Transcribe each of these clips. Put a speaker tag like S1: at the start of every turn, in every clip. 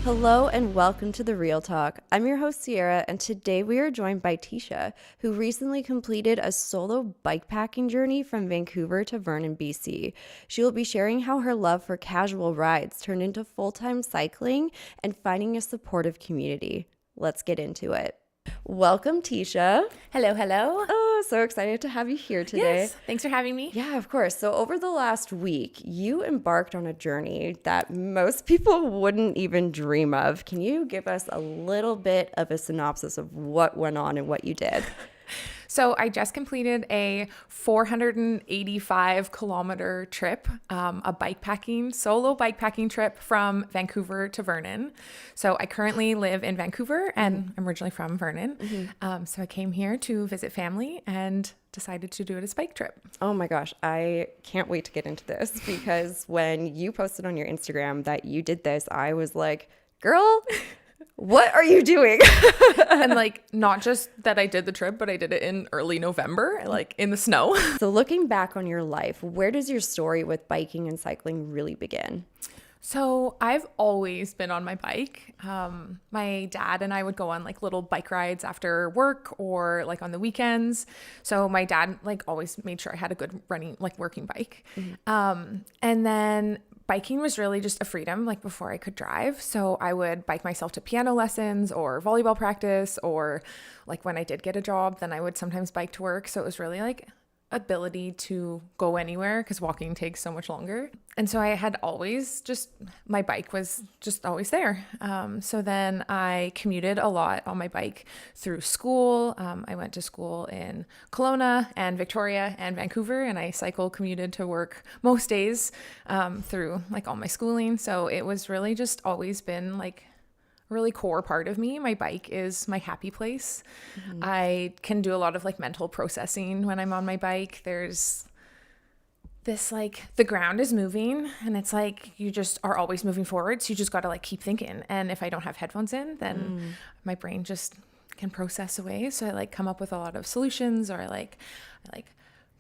S1: Hello and welcome to The Real Talk. I'm your host, Sierra, and today we are joined by Teesha, who recently completed a solo bikepacking journey from Vancouver to Vernon, BC. She will be sharing how her love for casual rides turned into full-time cycling and finding a supportive community. Let's get into it. Welcome, Teesha.
S2: Hello, hello.
S1: Oh, so excited to have you here today.
S2: Yes, thanks for having me.
S1: Yeah, of course. So over the last week, you embarked on a journey that most people wouldn't even dream of. Can you give us a little bit of a synopsis of what went on and what you did?
S2: So I just completed a 485 kilometer trip, a solo bikepacking trip from Vancouver to Vernon. So I currently live in Vancouver and I'm originally from Vernon. So I came here to visit family and decided to do it as a bike trip.
S1: Oh my gosh, I can't wait to get into this because when you posted on your Instagram that you did this, I was like, girl, what are you doing?
S2: And like, not just that I did the trip, but I did it in early November, like in the snow.
S1: So looking back on your life, where does your story with biking and cycling really begin?
S2: So I've always been on my bike. My dad and I would go on like little bike rides after work or like on the weekends. So my dad like always made sure I had a good working bike. And then biking was really just a freedom, like before I could drive. So I would bike myself to piano lessons or volleyball practice, or like when I did get a job, then I would sometimes bike to work. So it was really like ability to go anywhere because walking takes so much longer. And so I had always my bike was just always there. So then I commuted a lot on my bike through school. I went to school in Kelowna and Victoria and Vancouver, and I commuted to work most days through like all my schooling. So it was really just always been like really core part of me. My bike is my happy place. I can do a lot of like mental processing when I'm on my bike. There's this like the ground is moving and it's like you just are always moving forward. So you just got to like keep thinking. And if I don't have headphones in, then my brain just can process away. So I like come up with a lot of solutions, or I like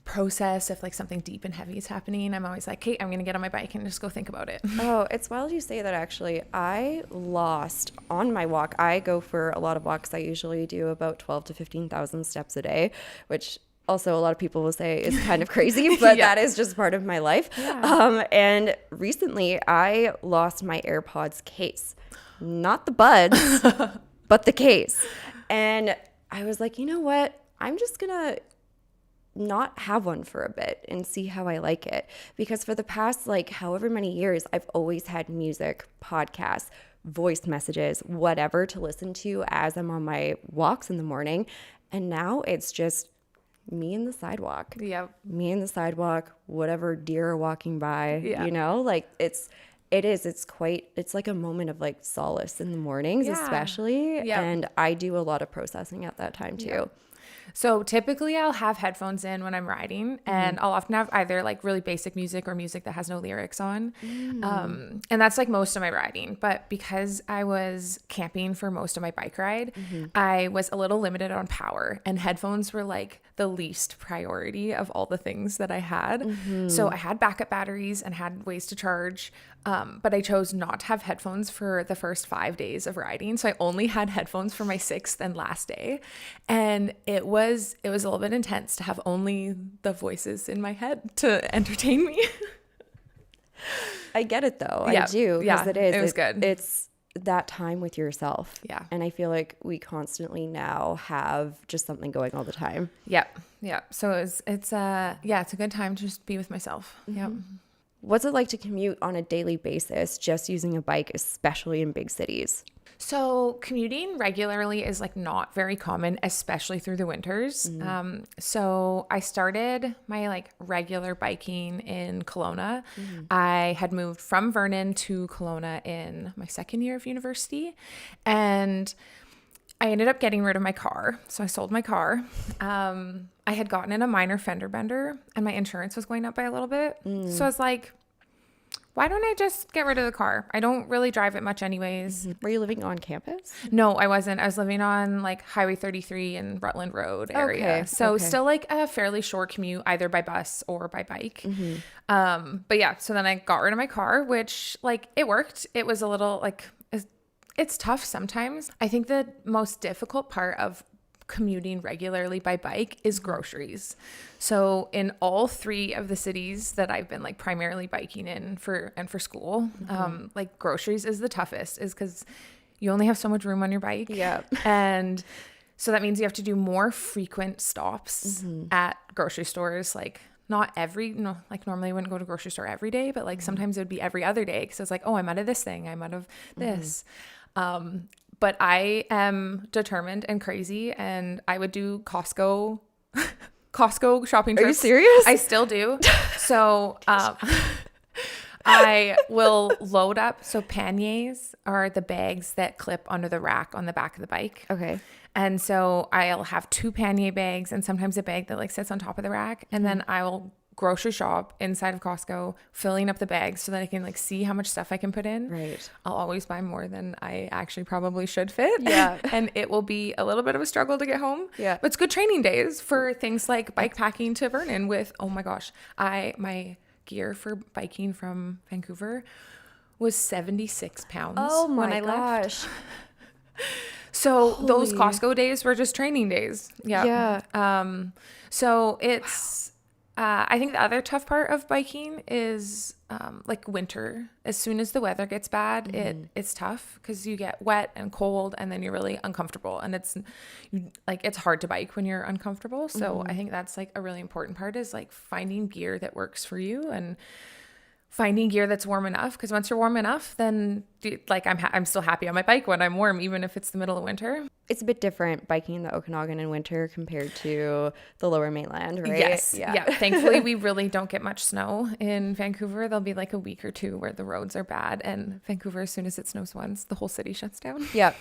S2: process if like something deep and heavy is happening. I'm always like, hey, I'm gonna get on my bike and just go think about it.
S1: Oh, it's wild you say that. Actually, I lost on my walk. I go for a lot of walks. I usually do about 12 to 15,000 steps a day, which also a lot of people will say is kind of crazy, but that is just part of my life. And recently I lost my AirPods case, not the buds, but the case. And I was like, you know what? I'm just gonna not have one for a bit and see how I like it. Because for the past like however many years, I've always had music, podcasts, voice messages, whatever to listen to as I'm on my walks in the morning. And now it's just me and the sidewalk.
S2: Yep.
S1: Me and the sidewalk, whatever deer are walking by, you know, like it's like a moment of like solace in the mornings, especially. And I do a lot of processing at that time too.
S2: So typically I'll have headphones in when I'm riding, and I'll often have either like really basic music or music that has no lyrics on. And that's like most of my riding. But because I was camping for most of my bike ride, I was a little limited on power, and headphones were like the least priority of all the things that I had. So I had backup batteries and had ways to charge. But I chose not to have headphones for the first 5 days of riding. So I only had headphones for my 6th and last day. And it was a little bit intense to have only the voices in my head to entertain me.
S1: I get it though. I do. Because
S2: it was good.
S1: It's that time with yourself.
S2: Yeah.
S1: And I feel like we constantly now have just something going all the time.
S2: Yep. So it's a good time to just be with myself. Yep.
S1: What's it like to commute on a daily basis just using a bike, especially in big cities?
S2: So commuting regularly is like not very common, especially through the winters. So I started my like regular biking in Kelowna. I had moved from Vernon to Kelowna in my second year of university, and I ended up getting rid of my car. So I sold my car. I had gotten in a minor fender bender and my insurance was going up by a little bit. So I was like, why don't I just get rid of the car? I don't really drive it much anyways.
S1: Were you living on campus?
S2: No, I wasn't. I was living on like Highway 33 and Rutland Road area.
S1: Okay,
S2: So
S1: okay.
S2: still like a fairly short commute, either by bus or by bike. But yeah, so then I got rid of my car, which like it worked. It was a little like, it's tough sometimes. I think the most difficult part of commuting regularly by bike is groceries. So in all 3 of the cities that I've been like primarily biking in for school, like groceries is the toughest, is because you only have so much room on your bike.
S1: Yeah.
S2: And so that means you have to do more frequent stops at grocery stores. Like like normally I wouldn't go to grocery store every day, but like sometimes it would be every other day. Cause it's like, oh, I'm out of this thing. I'm out of this. But I am determined and crazy, and I would do Costco shopping trips.
S1: Are you serious?
S2: I still do. So I will load up. So panniers are the bags that clip onto the rack on the back of the bike.
S1: Okay.
S2: And so I'll have 2 pannier bags and sometimes a bag that like sits on top of the rack. And then I will grocery shop inside of Costco, filling up the bags so that I can like see how much stuff I can put in.
S1: Right.
S2: I'll always buy more than I actually probably should fit.
S1: Yeah.
S2: And it will be a little bit of a struggle to get home.
S1: Yeah.
S2: But it's good training days for things like bike packing to Vernon with, oh my gosh, my gear for biking from Vancouver was 76 pounds
S1: Oh
S2: when
S1: my
S2: I left.
S1: gosh.
S2: So those
S1: Holy.
S2: Costco days were just training days. Yeah. So it's, I think the other tough part of biking is like winter. As soon as the weather gets bad, it's tough because you get wet and cold and then you're really uncomfortable. And it's hard to bike when you're uncomfortable. So I think that's like a really important part, is like finding gear that works for you and finding gear that's warm enough. Because once you're warm enough, then I'm still happy on my bike when I'm warm, even if it's the middle of winter.
S1: It's a bit different biking in the Okanagan in winter compared to the lower mainland, right?
S2: Yes. Yeah. Thankfully, we really don't get much snow in Vancouver. There'll be like a week or 2 where the roads are bad. And Vancouver, as soon as it snows once, the whole city shuts down.
S1: Yeah.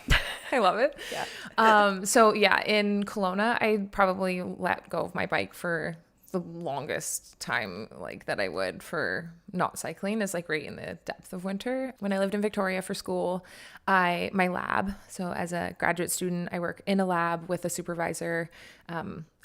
S2: I love it.
S1: Yeah.
S2: So yeah, in Kelowna, I probably let go of my bike for the longest time, like that I would for not cycling, is like right in the depth of winter. When I lived in Victoria for school, my lab, so as a graduate student, I work in a lab with a supervisor.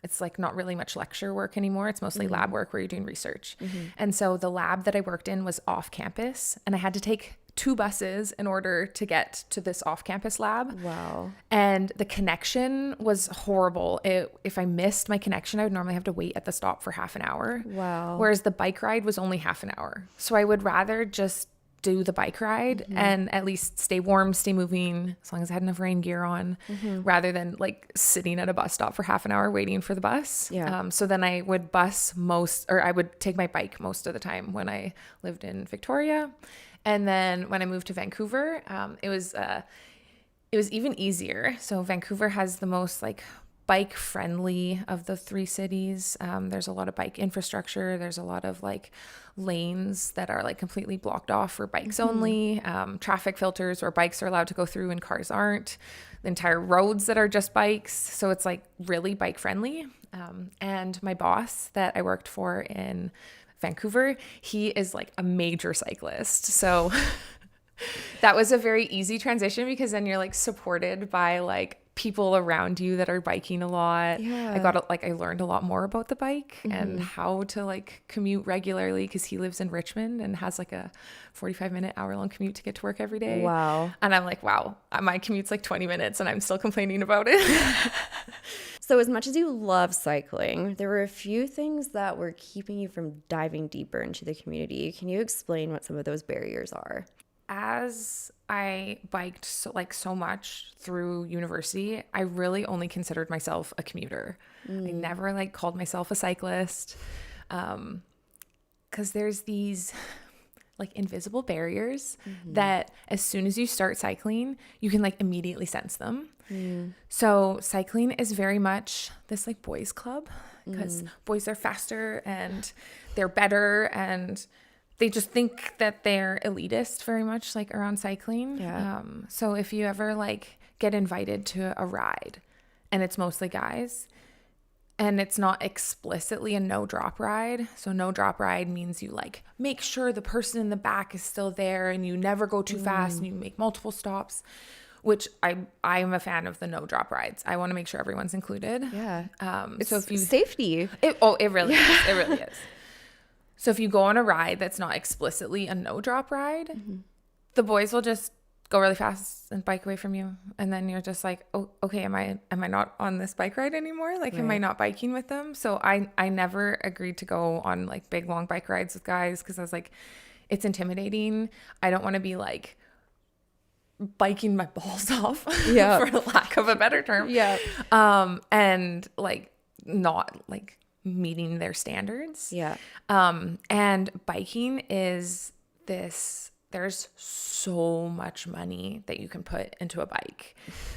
S2: It's like not really much lecture work anymore. It's mostly lab work where you're doing research. And so the lab that I worked in was off campus, and I had to take 2 buses in order to get to this off-campus lab.
S1: Wow.
S2: And the connection was horrible. If I missed my connection, I would normally have to wait at the stop for half an hour.
S1: Wow.
S2: Whereas the bike ride was only half an hour. So I would rather just do the bike ride and at least stay warm, stay moving, as long as I had enough rain gear on, rather than like sitting at a bus stop for half an hour waiting for the bus.
S1: Yeah.
S2: So then I would I would take my bike most of the time when I lived in Victoria. And then when I moved to Vancouver, it was even easier. So Vancouver has the most like bike friendly of the 3 cities. There's a lot of bike infrastructure. There's a lot of like lanes that are like completely blocked off for bikes only. Traffic filters where bikes are allowed to go through and cars aren't. The entire roads that are just bikes. So it's like really bike friendly. And my boss that I worked for in Vancouver, he is like a major cyclist. So that was a very easy transition, because then you're like supported by like people around you that are biking a lot.
S1: Yeah.
S2: I learned a lot more about the bike and how to like commute regularly, because he lives in Richmond and has like a 45-minute, hour-long commute to get to work every day.
S1: Wow.
S2: And I'm like, wow, my commute's like 20 minutes and I'm still complaining about it.
S1: So as much as you love cycling, there were a few things that were keeping you from diving deeper into the community. Can you explain what some of those barriers are?
S2: As I biked so much through university, I really only considered myself a commuter. I never like called myself a cyclist, because there's these like invisible barriers that as soon as you start cycling, you can like immediately sense them. So cycling is very much this like boys club, because boys are faster and they're better, and they just think that they're elitist very much like around cycling.
S1: Yeah.
S2: So if you ever like get invited to a ride and it's mostly guys and it's not explicitly a no drop ride. So no drop ride means you like make sure the person in the back is still there and you never go too fast and you make multiple stops, which I'm a fan of the no drop rides. I want to make sure everyone's included.
S1: Yeah.
S2: So if you
S1: safety.
S2: It really is. It really is. So if you go on a ride that's not explicitly a no drop ride, the boys will just go really fast and bike away from you. And then you're just like, oh, okay, am I not on this bike ride anymore? Like, am I not biking with them? So I never agreed to go on like big, long bike rides with guys because I was like, it's intimidating. I don't want to be like biking my balls off for lack of a better term. Yeah. And like not like meeting their standards. Yeah. And biking is there's so much money that you can put into a bike.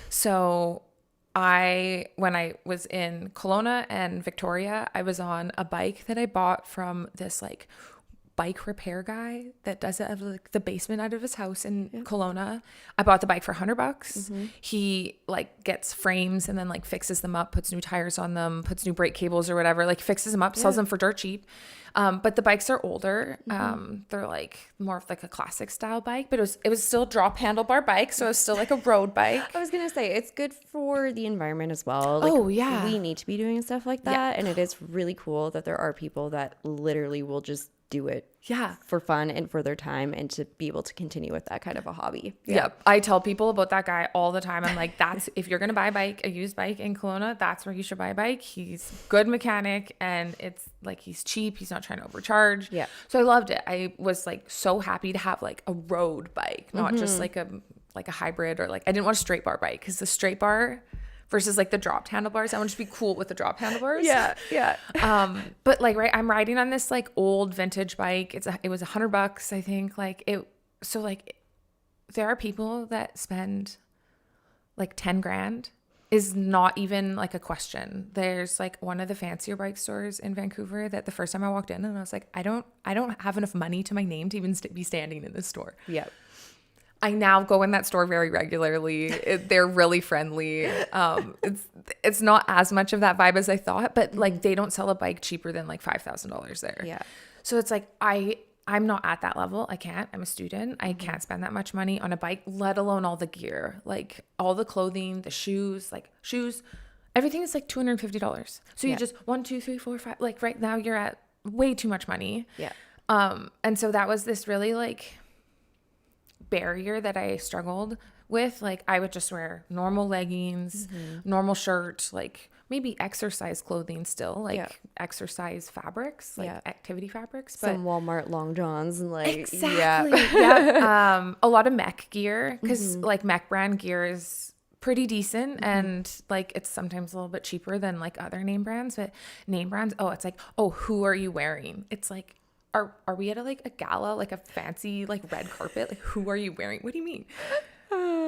S2: So when I was in Kelowna and Victoria, I was on a bike that I bought from this like bike repair guy that does it out of like the basement out of his house in Kelowna. I bought the bike for $100. He like gets frames and then like fixes them up, puts new tires on them, puts new brake cables or whatever, like fixes them up, sells them for dirt cheap. But the bikes are older. They're like more of like a classic style bike, but it was still a drop handlebar bike. So it was still like a road bike.
S1: I was going to say it's good for the environment as well. Like, we need to be doing stuff like that. And it is really cool that there are people that literally will just do it for fun and for their time and to be able to continue with that kind of a hobby.
S2: I tell people about that guy all the time. I'm like, that's if you're gonna buy a used bike in Kelowna, that's where you should buy a bike. He's good mechanic and it's like he's cheap, he's not trying to overcharge. So I loved it. I was like so happy to have like a road bike, not just like a hybrid, or like I didn't want a straight bar bike because the straight bar versus like the dropped handlebars, I want to be cool with the drop handlebars. But like, I'm riding on this like old vintage bike. It was $100, I think. Like it. So like, there are people that spend like 10 grand is not even like a question. There's like one of the fancier bike stores in Vancouver that the first time I walked in and I was like, I don't have enough money to my name to even be standing in this store. I now go in that store very regularly. They're really friendly. It's not as much of that vibe as I thought, but like they don't sell a bike cheaper than like $5,000 there. So it's like I'm not at that level. I can't. I'm a student. I can't spend that much money on a bike, let alone all the gear, like all the clothing, the shoes, everything is like $250. So you just 1, 2, 3, 4, 5. Like right now you're at way too much money. And so that was this really like barrier that I struggled with. Like I would just wear normal leggings, normal shirt, like maybe exercise clothing still, like exercise fabrics, like activity fabrics, but
S1: some Walmart long johns and like
S2: exactly. A lot of mech gear because like mech brand gear is pretty decent and like it's sometimes a little bit cheaper than like other name brands, but name brands, it's like, who are you wearing? It's like, Are we at a gala, like a fancy like red carpet? Like who are you wearing? What do you mean?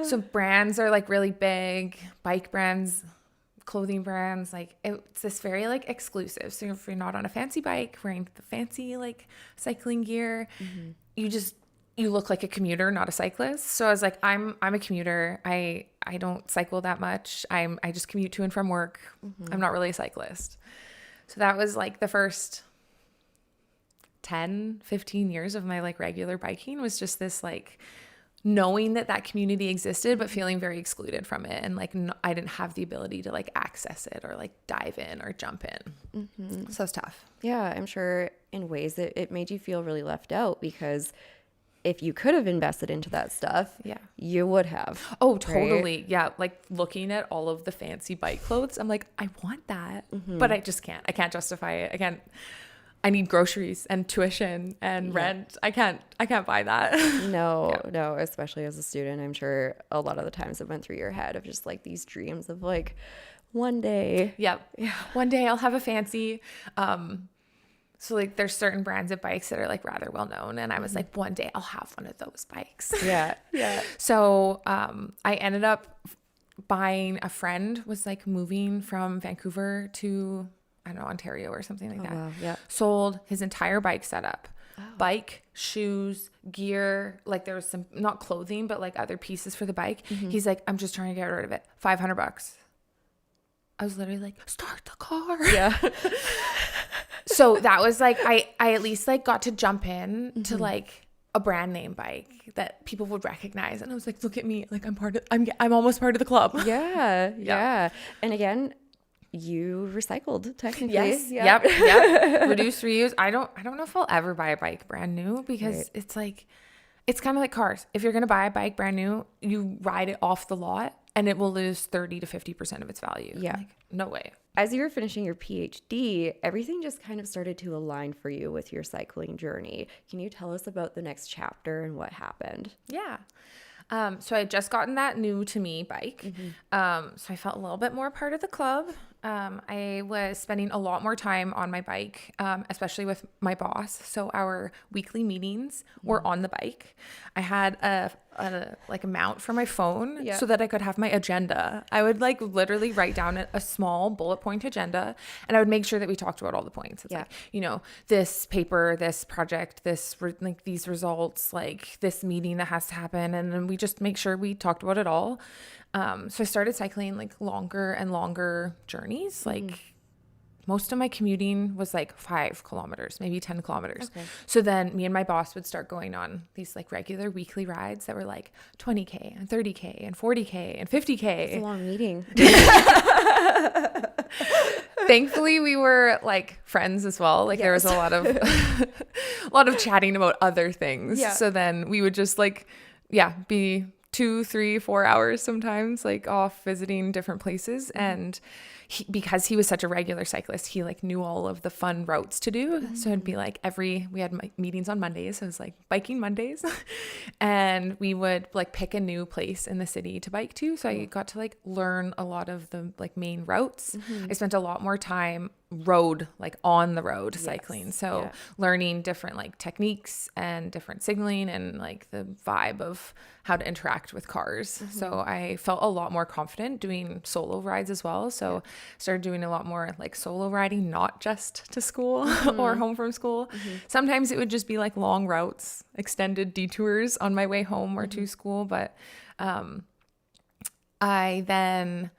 S2: So brands are like really big, bike brands, clothing brands, like it's this very like exclusive. So if you're not on a fancy bike wearing the fancy like cycling gear, you look like a commuter, not a cyclist. So I was like, I'm a commuter. I don't cycle that much. I just commute to and from work. I'm not really a cyclist. So that was like the first 10, 15 years of my like regular biking was just this like knowing that community existed, but feeling very excluded from it. And like, I didn't have the ability to like access it or like dive in or jump in. So it's tough.
S1: Yeah. I'm sure in ways that it made you feel really left out because if you could have invested into that stuff, you would have.
S2: Oh, totally. Right? Yeah. Like looking at all of the fancy bike clothes, I'm like, I want that, but I just can't. I can't justify it. I need groceries and tuition and rent. I can't buy that. No, especially as a student. I'm sure a lot of the times it went through your head of just like these dreams of like one day. One day I'll have a fancy. So like there's certain brands of bikes that are like rather well known. And I was like, one day I'll have one of those bikes. So I ended up buying, a friend was like moving from Vancouver to, I don't know, Ontario or something like that.
S1: Wow. Yeah.
S2: Sold his entire bike setup. bike, shoes, gear. Like there was some, not clothing, but like other pieces for the bike. He's like, I'm just trying to get rid of it. $500. I was literally like, start the car.
S1: Yeah.
S2: So that was like, I at least like got to jump in to like a brand name bike that people would recognize. And I was like, look at me. Like I'm almost part of the club.
S1: Yeah. And again, you recycled technically.
S2: Yes. Yep. Reduce, reuse. I don't know if I'll ever buy a bike brand new because it's like, it's kind of like cars. If you're going to buy a bike brand new, you ride it off the lot and it will lose 30 to 50% of its value.
S1: Yeah.
S2: Like, no way.
S1: As you were finishing your PhD, everything just kind of started to align for you with your cycling journey. Can you tell us about the next chapter and what happened?
S2: Yeah. So I had just gotten that new to me bike. So I felt a little bit more part of the club. I was spending a lot more time on my bike, especially with my boss. So our weekly meetings were on the bike. I had a mount for my phone so that I could have my agenda. I would like literally write down a small bullet point agenda, and I would make sure that we talked about all the points. It's like, you know, this paper, this project, like these results, like this meeting that has to happen. And then we just make sure we talked about it all. So I started cycling like longer and longer journeys. Like most of my commuting was like 5 kilometers, maybe 10 kilometers. Okay. So then me and my boss would start going on these like regular weekly rides that were like 20K and 30K and 40K and 50K.
S1: It's a long meeting.
S2: Thankfully, we were like friends as well. Like there was a lot of chatting about other things. Yeah. So then we would just like, be 2, 3, 4 hours sometimes like off visiting different places. And because he was such a regular cyclist, he like knew all of the fun routes to do. So it'd be like we had meetings on Mondays. So it was like biking Mondays and we would like pick a new place in the city to bike to. So I got to like learn a lot of the like main routes. I spent a lot more time on the road cycling. So learning different like techniques and different signaling and like the vibe of how to interact with cars. So I felt a lot more confident doing solo rides as well. So started doing a lot more like solo riding, not just to school or home from school. Sometimes it would just be like long routes, extended detours on my way home or to school. But I then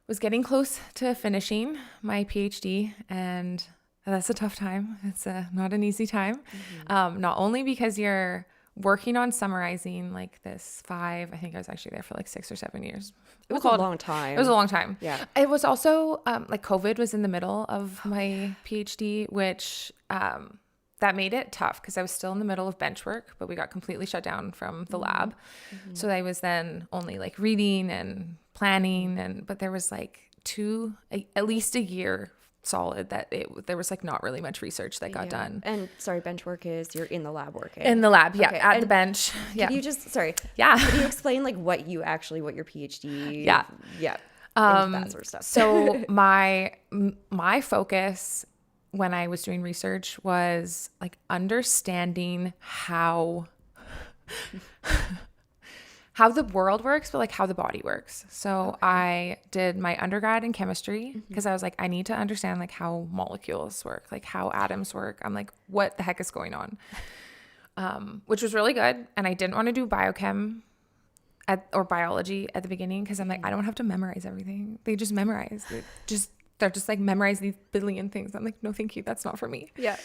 S2: was getting close to finishing my PhD, and that's a tough time. It's not an easy time. Not only because you're working on summarizing like this 5, I think I was actually there for like 6 or 7 years.
S1: It was a long time.
S2: It was a long time.
S1: Yeah.
S2: It was also like COVID was in the middle of my PhD, which that made it tough because I was still in the middle of bench work, but we got completely shut down from the lab. So I was then only like reading and planning, but there was like at least a year solid that there was like not really much research that got done.
S1: And sorry, bench work is you're in the lab working.
S2: In the lab, at the bench.
S1: Can you just can you explain like what your PhD that sort of stuff.
S2: So my focus when I was doing research was like understanding how the world works, but like how the body works. So I did my undergrad in chemistry because I was like, I need to understand like how molecules work, like how atoms work. I'm like, what the heck is going on? Which was really good. And I didn't want to do biochem or biology at the beginning because I'm like, I don't have to memorize everything. They just memorize. They're just like memorize these billion things. I'm like, no, thank you. That's not for me.
S1: Yeah.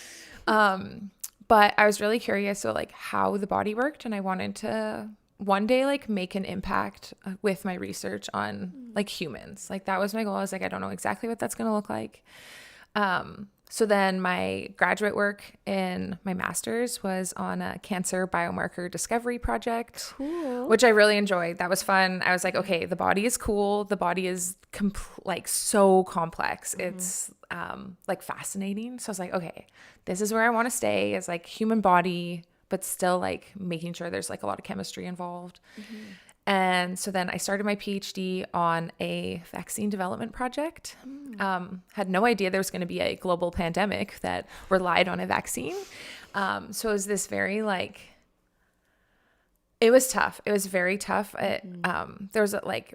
S2: But I was really curious. So like how the body worked, and I wanted to one day like make an impact with my research on like humans. Like that was my goal. I was like, I don't know exactly what that's going to look like. So then my graduate work in my master's was on a cancer biomarker discovery project, which I really enjoyed. That was fun. I was like, okay, the body is cool. The body is like so complex. It's like fascinating. So I was like, okay, this is where I want to stay, is like human body, but still like making sure there's like a lot of chemistry involved. And so then I started my PhD on a vaccine development project. Had no idea there was going to be a global pandemic that relied on a vaccine. So it was this very like, it was tough. It was very tough. There was like,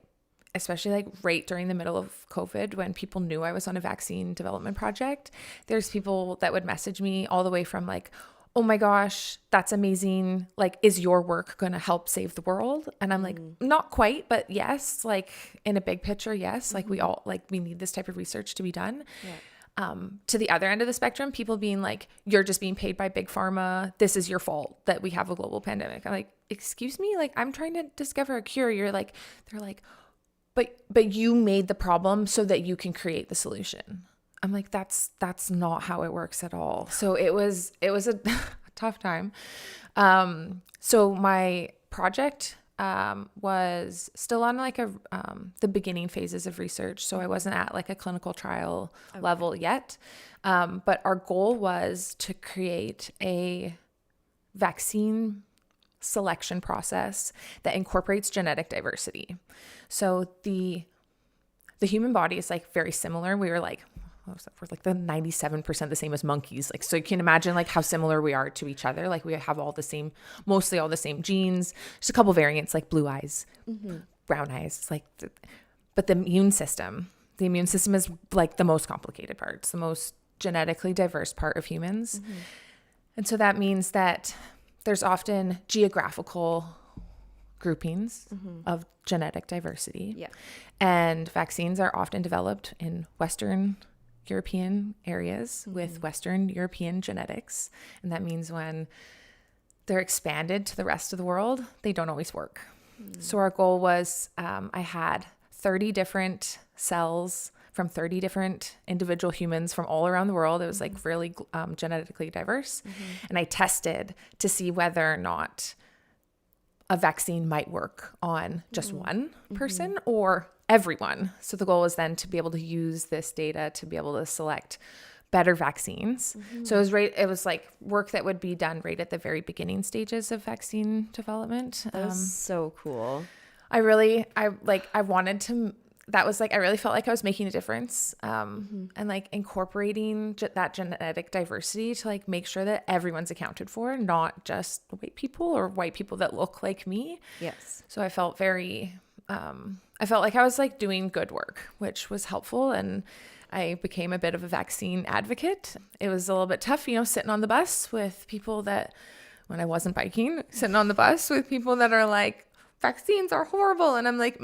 S2: especially like right during the middle of COVID when people knew I was on a vaccine development project, there's people that would message me all the way from like, oh my gosh, that's amazing. Like, is your work going to help save the world? And I'm like, not quite, but yes, like in a big picture, yes. Like we all, like we need this type of research to be done.
S1: Yeah.
S2: To the other end of the spectrum, people being like, you're just being paid by big pharma. This is your fault that we have a global pandemic. I'm like, excuse me? Like, I'm trying to discover a cure. They're like, but you made the problem so that you can create the solution. I'm like, that's not how it works at all. So it was a tough time. So my project was still on like the beginning phases of research. So I wasn't at like a clinical trial level yet. But our goal was to create a vaccine selection process that incorporates genetic diversity. So the human body is like very similar. We were like, we're like the 97% the same as monkeys. Like, so you can imagine like how similar we are to each other. Like we have mostly all the same genes, just a couple variants, like blue eyes, brown eyes. It's like, but the immune system is like the most complicated part. It's the most genetically diverse part of humans. And so that means that there's often geographical groupings of genetic diversity.
S1: Yeah.
S2: And vaccines are often developed in Western European areas with Western European genetics. And that means when they're expanded to the rest of the world, they don't always work. So our goal was, I had 30 different cells from 30 different individual humans from all around the world. It was like really genetically diverse. And I tested to see whether or not a vaccine might work on just one person or everyone. So the goal was then to be able to use this data to be able to select better vaccines. So it was like work that would be done right at the very beginning stages of vaccine development.
S1: That was so cool.
S2: I really felt like I was making a difference, and like incorporating that genetic diversity to like make sure that everyone's accounted for, not just white people or white people that look like me.
S1: Yes.
S2: So I felt I felt like I was like doing good work, which was helpful. And I became a bit of a vaccine advocate. It was a little bit tough, sitting on the bus with people that, when I wasn't biking, sitting on the bus with people that are like, vaccines are horrible. And I'm like,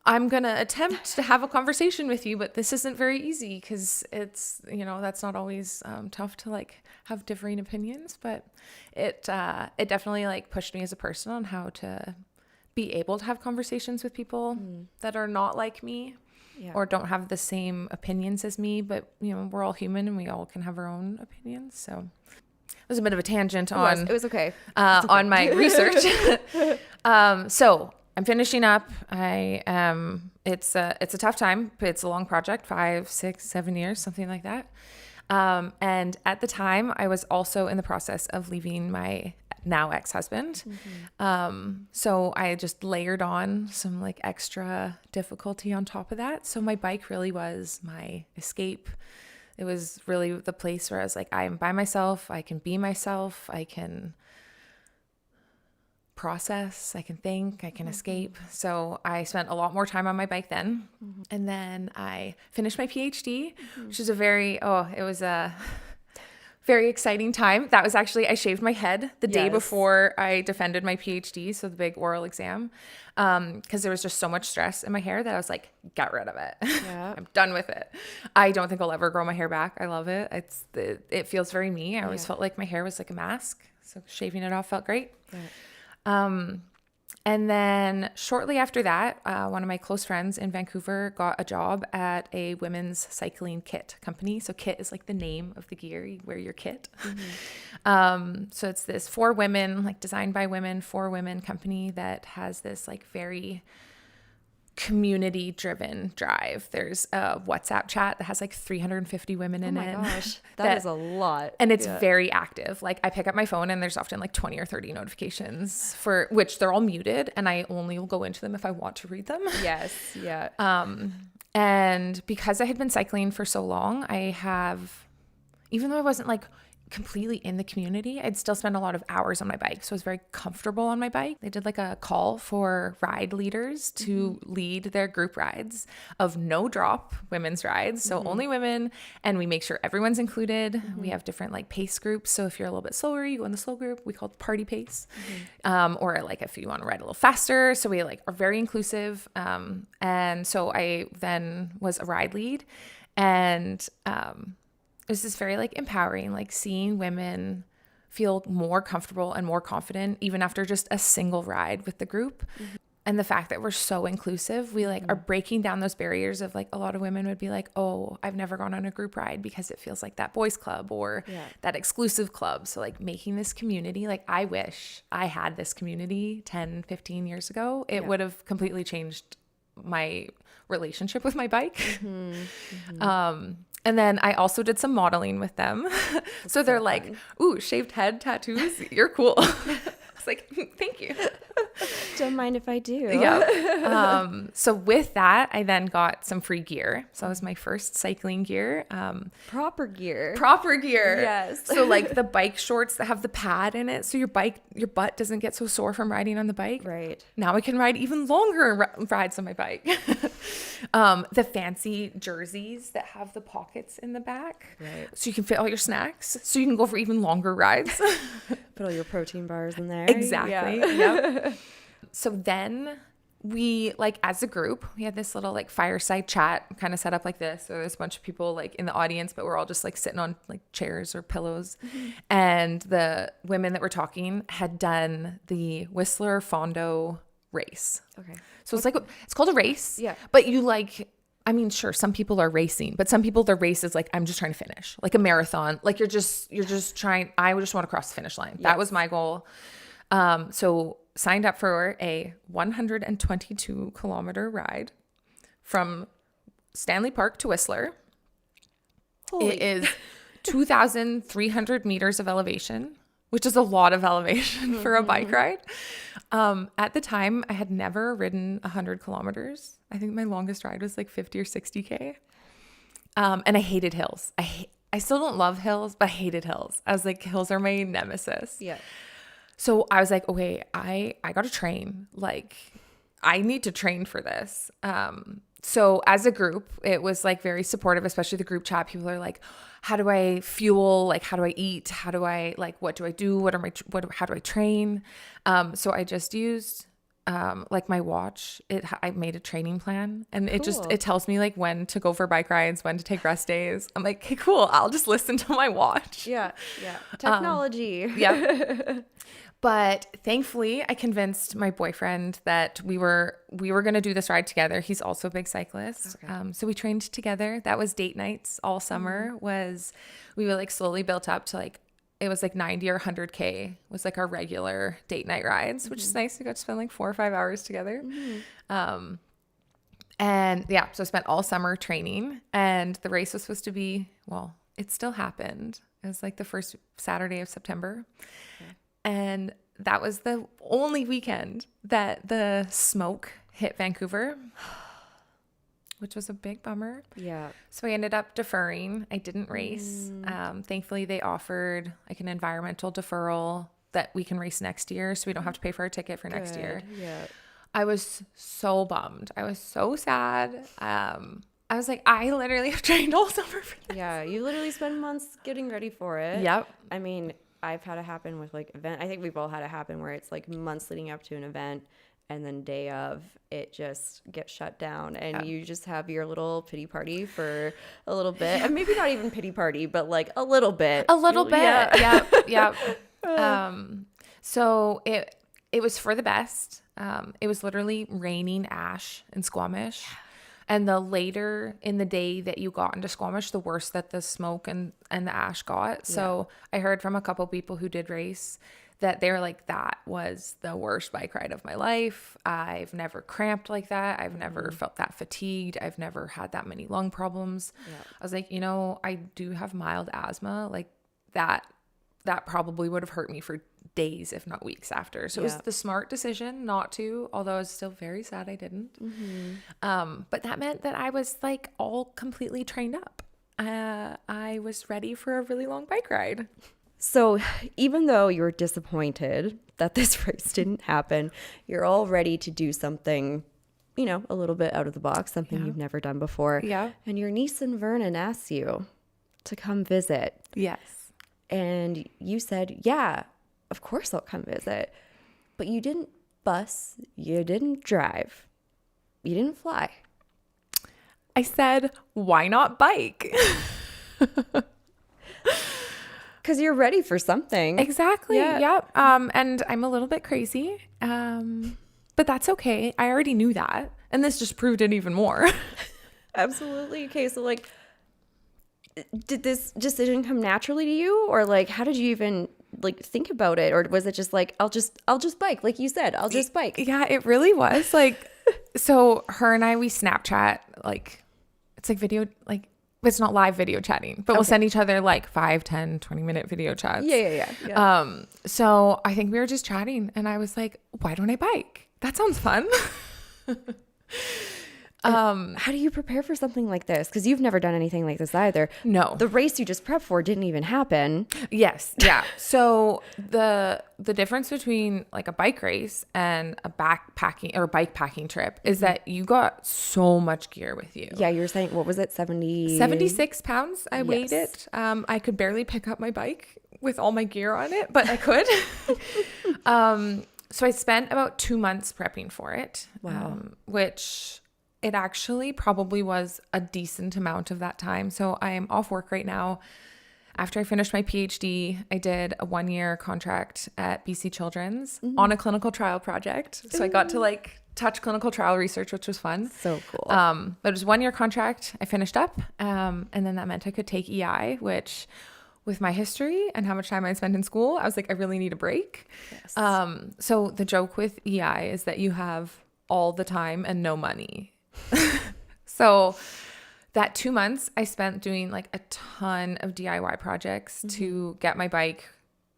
S2: I'm going to attempt to have a conversation with you, but this isn't very easy because it's, that's not always tough to like have differing opinions, but it definitely like pushed me as a person on how to be able to have conversations with people that are not like me or don't have the same opinions as me, but we're all human and we all can have our own opinions. So it was a bit of a tangent
S1: It was okay.
S2: on my research. So I'm finishing up. It's a tough time, but it's a long project, 5, 6, 7 years, something like that. And at the time I was also in the process of leaving my now ex-husband. So I just layered on some like extra difficulty on top of that. So my bike really was my escape. It was really the place where I was like, I'm by myself. I can be myself. I can process, I can think, I can escape. So I spent a lot more time on my bike then. And then I finished my PhD, which is it was a very exciting time. That was actually, I shaved my head the day before I defended my PhD. So the big oral exam, because there was just so much stress in my hair that I was like, get rid of it.
S1: Yeah.
S2: I'm done with it. I don't think I'll ever grow my hair back. I love it. It feels very me. I always felt like my hair was like a mask. So shaving it off felt great.
S1: Yeah.
S2: And then shortly after that, one of my close friends in Vancouver got a job at a women's cycling kit company. So kit is like the name of the gear. You wear your kit. So it's this for women, like designed by women, for women company that has this like very community driven drive. There's a WhatsApp chat that has like 350 women in it.
S1: Oh my gosh, that is a lot.
S2: And it's very active. Like I pick up my phone and there's often like 20 or 30 notifications for which they're all muted and I only will go into them if I want to read them.
S1: Yes. Yeah.
S2: And because I had been cycling for so long, even though I wasn't like completely in the community, I'd still spend a lot of hours on my bike. So I was very comfortable on my bike. They did like a call for ride leaders to lead their group rides of no drop women's rides. So only women, and we make sure everyone's included. We have different like pace groups. So if you're a little bit slower, you go in the slow group. We call it party pace. Or like if you want to ride a little faster. So we like are very inclusive. And so I then was a ride lead, and it was just very like empowering, like seeing women feel more comfortable and more confident even after just a single ride with the group. And the fact that we're so inclusive, we like are breaking down those barriers of like a lot of women would be like, oh, I've never gone on a group ride because it feels like that boys club or that exclusive club. So like making this community, like I wish I had this community 10, 15 years ago. It would have completely changed my relationship with my bike. And then I also did some modeling with them. So they're like, ooh, shaved head tattoos. You're cool. It's like, thank you.
S1: Don't mind if I do.
S2: Yeah. So with that, I then got some free gear. So that was my first cycling gear.
S1: Proper gear.
S2: Yes. So like the bike shorts that have the pad in it. So your butt doesn't get so sore from riding on the bike.
S1: Right.
S2: Now I can ride even longer rides on my bike. The fancy jerseys that have the pockets in the back.
S1: Right.
S2: So you can fit all your snacks. So you can go for even longer rides.
S1: Put all your protein bars in there.
S2: Exactly. Yep. So then we like as a group, we had this little like fireside chat kind of set up like this. So there's a bunch of people like in the audience, but we're all just like sitting on like chairs or pillows. And the women that were talking had done the Whistler Fondo race.
S1: Okay.
S2: So it's called a race.
S1: Yeah.
S2: But you like, I mean, sure, some people are racing, but some people, their race is like, I'm just trying to finish, like a marathon. Like you're just trying, I just want to cross the finish line. Yes. That was my goal. So signed up for a 122 kilometer ride from Stanley Park to Whistler. It is 2,300 meters of elevation, which is a lot of elevation for a bike ride. At the time, I had never ridden 100 kilometers. I think my longest ride was like 50 or 60K. And I hated hills. I still don't love hills, but I hated hills. I was like, hills are my nemesis.
S1: Yeah.
S2: So I was like, okay, I got to train. Like, I need to train for this. So as a group, it was like very supportive, especially the group chat. People are like, how do I fuel? Like, how do I eat? How do I, like, what do I do? How do I train? So I just used, like my watch. I made a training plan, and it tells me like when to go for bike rides, when to take rest days. I'm like, okay, cool. I'll just listen to my watch.
S1: Yeah. Technology.
S2: Yeah. But thankfully, I convinced my boyfriend that we were going to do this ride together. He's also a big cyclist. Okay. So we trained together. That was date nights all summer. We were like slowly built up to like, it was like 90 or 100K was like our regular date night rides, which is nice. We got to spend like 4 or 5 hours together. And yeah, so I spent all summer training, and the race was supposed to be, well, it still happened. It was like the first Saturday of September. Okay. And that was the only weekend that the smoke hit Vancouver, which was a big bummer.
S1: Yeah.
S2: So I ended up deferring. I didn't race. Thankfully, they offered like an environmental deferral that we can race next year, so we don't have to pay for our ticket for next year.
S1: Yeah.
S2: I was so bummed. I was so sad. I was like, I literally have trained all summer for this.
S1: Yeah, you literally spend months getting ready for it.
S2: Yep.
S1: I mean, I've had it happen with like event. I think we've all had it happen where it's like months leading up to an event, and then day of it just gets shut down, and you just have your little pity party for a little bit, and maybe not even pity party, but like a little bit.
S2: Yeah. So it was for the best. It was literally raining ash in Squamish. And the later in the day that you got into Squamish, the worse that the smoke and the ash got. So I heard from a couple people who did race that they were like, that was the worst bike ride of my life. I've never cramped like that. I've never felt that fatigued. I've never had that many lung problems. Yeah. I was like, I do have mild asthma. Like that probably would have hurt me for days, if not weeks after. So it was the smart decision not to, although I was still very sad I didn't. But that meant that I was like all completely trained up. I was ready for a really long bike ride.
S1: So even though you're disappointed that this race didn't happen, you're all ready to do something, you know, a little bit out of the box, something you've never done before.
S2: Yeah.
S1: And your niece and Vernon asked you to come visit.
S2: Yes.
S1: And you said, yeah, of course I'll come visit. But you didn't bus, you didn't drive, you didn't fly.
S2: I said, why not bike?
S1: Because you're ready for something.
S2: Exactly.
S1: Yeah.
S2: Yep. And I'm a little bit crazy. But that's okay. I already knew that. And this just proved it even more.
S1: Absolutely. Okay, so like, did this decision come naturally to you, or like, how did you even like think about it, or was it just like, I'll just bike, like you said, I'll just bike?
S2: Yeah, it really was like. So her and I, we Snapchat, like it's like video, like it's not live video chatting, but we'll send each other like 5, 10, 20-minute video chats.
S1: Yeah.
S2: So I think we were just chatting, and I was like, why don't I bike? That sounds fun.
S1: How do you prepare for something like this? Because you've never done anything like this either.
S2: No.
S1: The race you just prepped for didn't even happen.
S2: Yes. Yeah. So the difference between like a bike race and a backpacking or bike packing trip is that you got so much gear with you.
S1: Yeah, you're saying, what was it,
S2: 76 pounds I weighed it. I could barely pick up my bike with all my gear on it, but I could. So I spent about 2 months prepping for it.
S1: Wow.
S2: Which it actually probably was a decent amount of that time. So I'm off work right now. After I finished my PhD, I did a 1-year contract at BC Children's on a clinical trial project. So I got to like touch clinical trial research, which was fun.
S1: So cool.
S2: But it was a 1-year contract. I finished up. And then that meant I could take EI, which with my history and how much time I spent in school, I was like, I really need a break.
S1: Yes.
S2: So the joke with EI is that you have all the time and no money. So that 2 months I spent doing like a ton of DIY projects to get my bike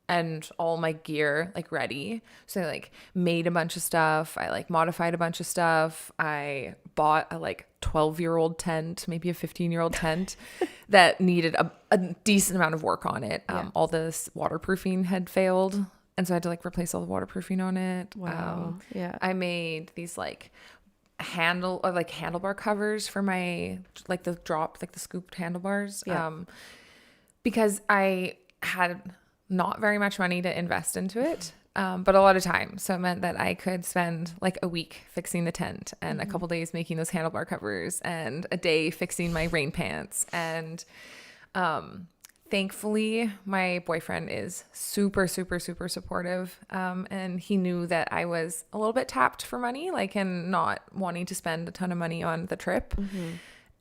S2: and all my gear like ready. So I like made a bunch of stuff. I like modified a bunch of stuff. I bought a like 12-year-old tent, maybe a 15-year-old tent that needed a decent amount of work on it. All this waterproofing had failed. And so I had to like replace all the waterproofing on it.
S1: Wow. Yeah.
S2: I made these like handlebar covers for my like the scooped handlebars. Because I had not very much money to invest into it, but a lot of time. So it meant that I could spend like a week fixing the tent and a couple days making those handlebar covers and a day fixing my rain pants. And thankfully, my boyfriend is super, super, super supportive. And he knew that I was a little bit tapped for money, like, and not wanting to spend a ton of money on the trip.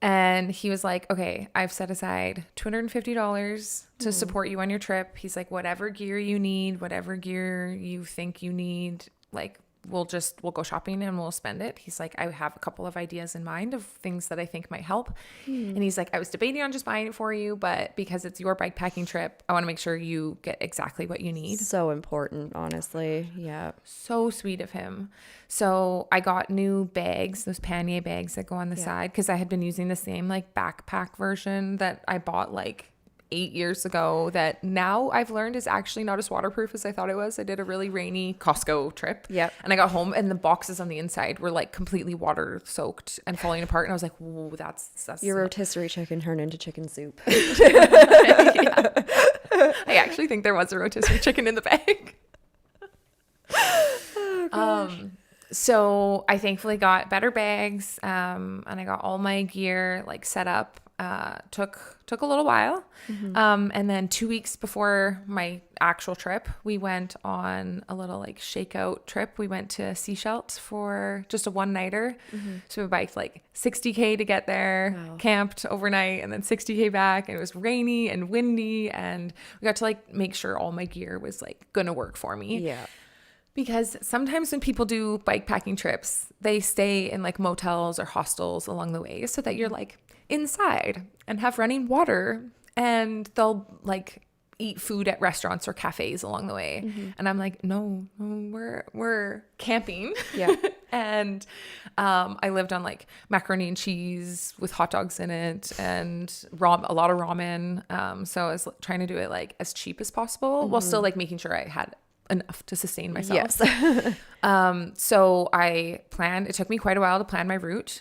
S2: And he was like, okay, I've set aside $250 to support you on your trip. He's like, whatever gear you need, whatever gear you think you need, like, we'll go shopping and we'll spend it. He's like, I have a couple of ideas in mind of things that I think might help. And he's like, I was debating on just buying it for you, but because it's your bike packing trip, I want to make sure you get exactly what you need.
S1: So important, honestly. Yeah.
S2: So sweet of him. So I got new bags, those pannier bags that go on the side, because I had been using the same like backpack version that I bought like 8 years ago that now I've learned is actually not as waterproof as I thought it was. I did a really rainy Costco trip.
S1: Yep.
S2: And I got home and the boxes on the inside were like completely water soaked and falling apart. And I was like, whoa, that's
S1: Your rotisserie chicken turned into chicken soup.
S2: I actually think there was a rotisserie chicken in the bag. So I thankfully got better bags, and I got all my gear like set up. Took a little while. And then 2 weeks before my actual trip, we went on a little like shakeout trip. We went to Seychelles for just a one-nighter. So we biked like 60K to get there, camped overnight, and then 60K back. And it was rainy and windy, and we got to like make sure all my gear was like gonna work for me.
S1: Yeah.
S2: Because sometimes when people do bike packing trips, they stay in like motels or hostels along the way so that you're like inside and have running water, and they'll like eat food at restaurants or cafes along the way. And I'm like, no, we're camping.
S1: Yeah.
S2: And I lived on like macaroni and cheese with hot dogs in it and a lot of ramen. So I was trying to do it like as cheap as possible while still like making sure I had enough to sustain myself.
S1: Yes.
S2: So I planned, it took me quite a while to plan my route.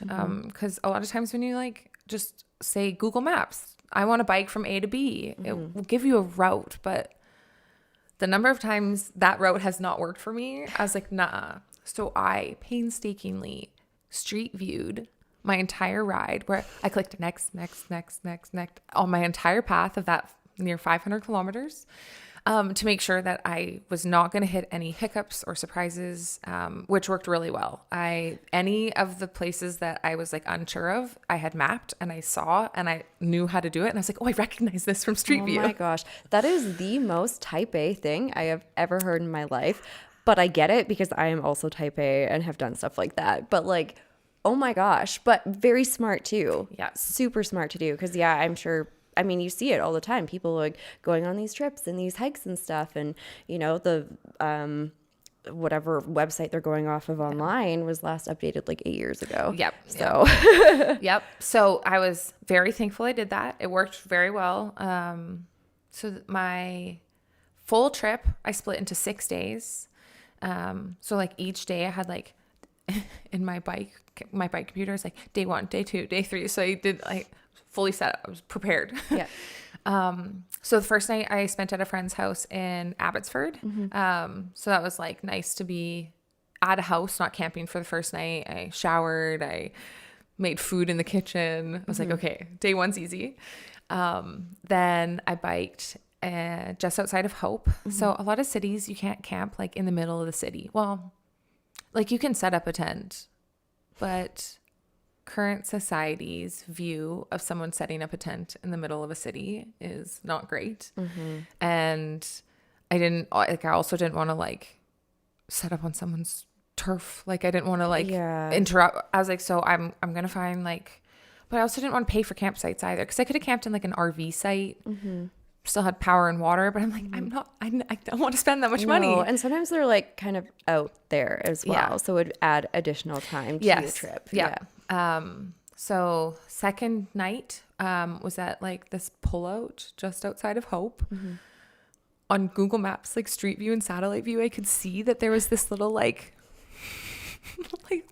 S2: Cause a lot of times when you like just say Google Maps, I want a bike from A to B, it will give you a route, but the number of times that route has not worked for me, I was like, nah. So I painstakingly street viewed my entire ride where I clicked next on my entire path of that near 500 kilometers to make sure that I was not going to hit any hiccups or surprises, which worked really well. Any of the places that I was like unsure of, I had mapped and I saw and I knew how to do it. And I was like, oh, I recognize this from Street View.
S1: Oh my gosh. That is the most type A thing I have ever heard in my life. But I get it because I am also type A and have done stuff like that. But like, oh my gosh, but very smart too.
S2: Yeah.
S1: Super smart to do. Because yeah, I'm sure, I mean, you see it all the time. People like going on these trips and these hikes and stuff. And, you know, the whatever website they're going off of online was last updated like 8 years ago.
S2: Yep.
S1: So.
S2: Yep. So I was very thankful I did that. It worked very well. So my full trip, I split into 6 days. So like each day I had like in my bike computer is like day 1, day 2, day 3. So I did like fully set up. I was prepared.
S1: Yeah.
S2: So the first night I spent at a friend's house in Abbotsford. So that was like nice to be at a house, not camping for the first night. I showered, I made food in the kitchen. I was like, okay, day 1's easy. Then I biked just outside of Hope. So a lot of cities you can't camp like in the middle of the city. Well, like you can set up a tent, but current society's view of someone setting up a tent in the middle of a city is not great. And I also didn't want to like set up on someone's turf. Like I didn't want to like interrupt. I was like, so I'm going to find like, but I also didn't want to pay for campsites either. Cause I could have camped in like an RV site, still had power and water, but I'm like, I don't want to spend that much money.
S1: And sometimes they're like kind of out there as well.
S2: Yeah.
S1: So it would add additional time to your trip.
S2: Yeah. So second night, was at like this pullout just outside of Hope. On Google Maps, like Street View and Satellite View, I could see that there was this little like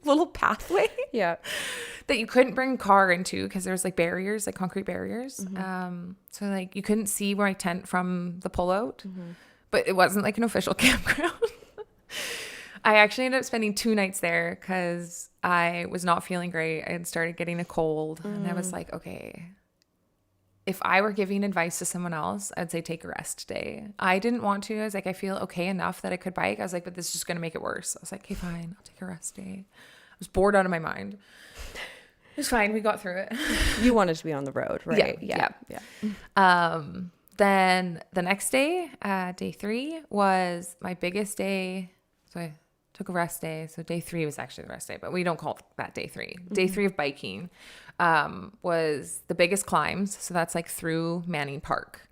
S2: little pathway.
S1: Yeah.
S2: That you couldn't bring a car into because there was like barriers, like concrete barriers. So like you couldn't see my tent from the pullout, but it wasn't like an official campground. I actually ended up spending 2 nights there because I was not feeling great. I had started getting a cold and I was like, okay, if I were giving advice to someone else, I'd say take a rest day. I didn't want to. I was like, I feel okay enough that I could bike. I was like, but this is just going to make it worse. I was like, okay, fine. I'll take a rest day. I was bored out of my mind. It was fine. We got through it.
S1: You wanted to be on the road, right?
S2: Yeah. Then the next day, day 3 was my biggest day. So I took a rest day. So day 3 was actually the rest day, but we don't call that day 3. Day 3 of biking was the biggest climbs. So that's like through Manning Park.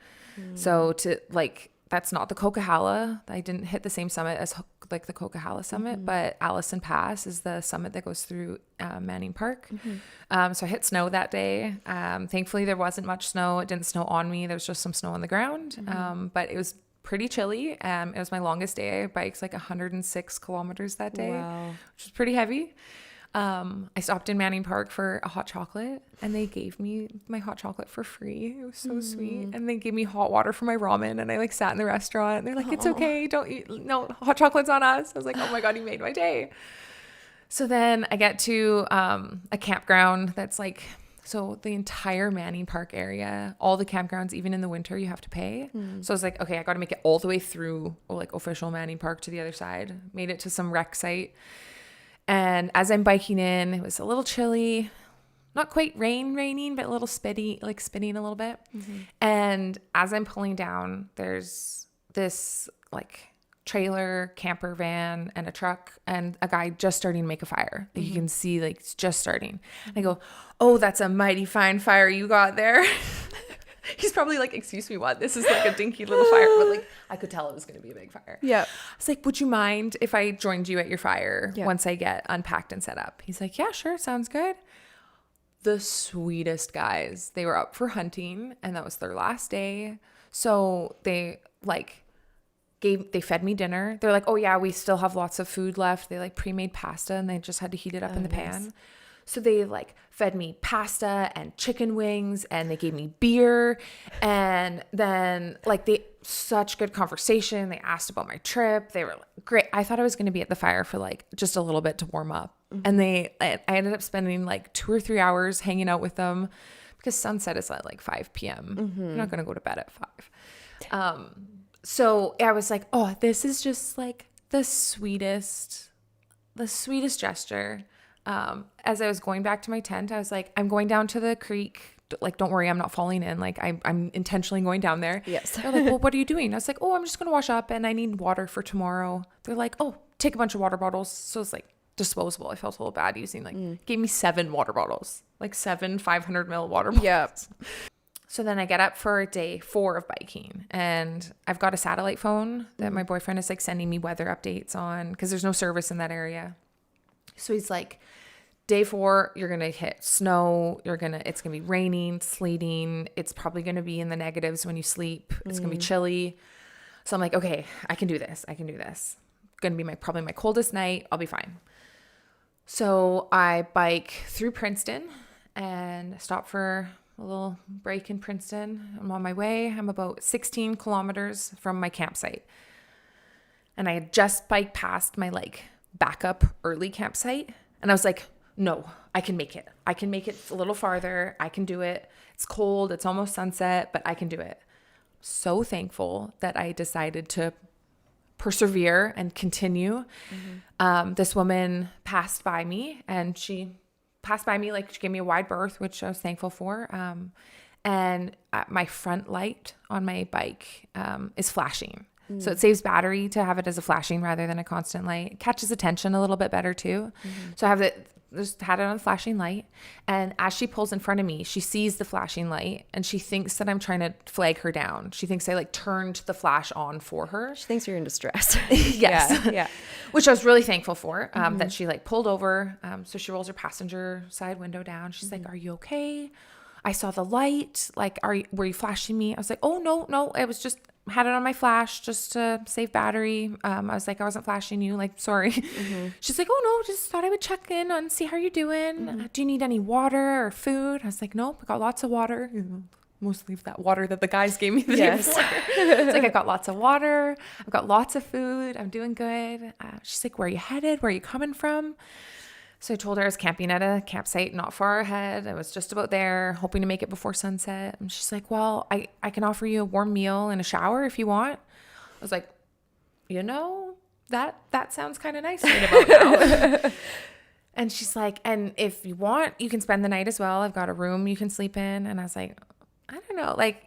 S2: So to like, that's not the Coquihalla. I didn't hit the same summit as like the Coquihalla summit, but Allison Pass is the summit that goes through Manning Park. So I hit snow that day. Thankfully, there wasn't much snow. It didn't snow on me. There was just some snow on the ground, but it was pretty chilly. It was my longest day. I biked like 106 kilometers that day, which was pretty heavy. I stopped in Manning Park for a hot chocolate and they gave me my hot chocolate for free. It was so sweet. And they gave me hot water for my ramen and I like sat in the restaurant and they're like, it's okay. Don't eat. No, hot chocolate's on us. I was like, oh my God, you made my day. So then I get to a campground that's like, so the entire Manning Park area, all the campgrounds, even in the winter, you have to pay. So I was like, okay, I got to make it all the way through like official Manning Park to the other side. Made it to some rec site. And as I'm biking in, it was a little chilly, not quite raining, but a little spinning a little bit. And as I'm pulling down, there's this like trailer, camper van, and a truck, and a guy just starting to make a fire. Like you can see like it's just starting. And I go, oh, that's a mighty fine fire you got there. He's probably like, excuse me, what? This is like a dinky little fire. But like, I could tell it was going to be a big fire.
S1: Yeah.
S2: I was like, would you mind if I joined you at your fire once I get unpacked and set up? He's like, yeah, sure. Sounds good. The sweetest guys. They were up for hunting and that was their last day. So they like they fed me dinner. They're like, oh yeah, we still have lots of food left. They like pre-made pasta and they just had to heat it up in the pan. So they like fed me pasta and chicken wings and they gave me beer. And then like such good conversation. They asked about my trip. They were like, great. I thought I was going to be at the fire for like just a little bit to warm up. And I ended up spending like 2 or 3 hours hanging out with them because sunset is at like 5 p.m. You're not going to go to bed at 5. So I was like, oh, this is just like the sweetest gesture. As I was going back to my tent, I was like, I'm going down to the creek. Like, don't worry, I'm not falling in. Like, I'm intentionally going down there.
S1: Yes.
S2: They're like, well, what are you doing? I was like, oh, I'm just going to wash up and I need water for tomorrow. They're like, oh, take a bunch of water bottles. So it's like disposable. I felt a little bad using gave me 7 water bottles, like 7 500 ml water bottles.
S1: Yeah.
S2: So then I get up for day 4 of biking and I've got a satellite phone that my boyfriend is like sending me weather updates on because there's no service in that area. So he's like, day 4, you're going to hit snow. It's going to be raining, sleeting. It's probably going to be in the negatives when you sleep. It's going to be chilly. So I'm like, okay, I can do this. Going to be probably my coldest night. I'll be fine. So I bike through Princeton and stop for a little break in Princeton. I'm on my way. I'm about 16 kilometers from my campsite. And I had just biked past my like backup early campsite. And I was like, no, I can make it. I can make it a little farther. I can do it. It's cold. It's almost sunset, but I can do it. So thankful that I decided to persevere and continue. This woman passed by me and she gave me a wide berth, which I was thankful for. And my front light on my bike is flashing. So it saves battery to have it as a flashing rather than a constant light. It catches attention a little bit better too. So I have just had it on flashing light. And as she pulls in front of me, she sees the flashing light and she thinks that I'm trying to flag her down. She thinks I like turned the flash on for her.
S1: She thinks you're in distress.
S2: Yes.
S1: Yeah.
S2: Which I was really thankful for, that she like pulled over. So she rolls her passenger side window down. She's like, are you okay? I saw the light. Like, were you flashing me? I was like, oh, no. It was just had it on my flash just to save battery. I was like, I wasn't flashing you. Like, sorry. She's like, oh, no, just thought I would check in and see how you're doing. Do you need any water or food? I was like, nope, I got lots of water. Mostly that water that the guys gave me the day before. It's like, I got lots of water. I've got lots of food. I'm doing good. She's like, where are you headed? Where are you coming from? So I told her I was camping at a campsite not far ahead. I was just about there, hoping to make it before sunset. And she's like, well, I can offer you a warm meal and a shower if you want. I was like, that sounds kind of nice right about now. And she's like, and if you want, you can spend the night as well. I've got a room you can sleep in. And I was like, I don't know. Like,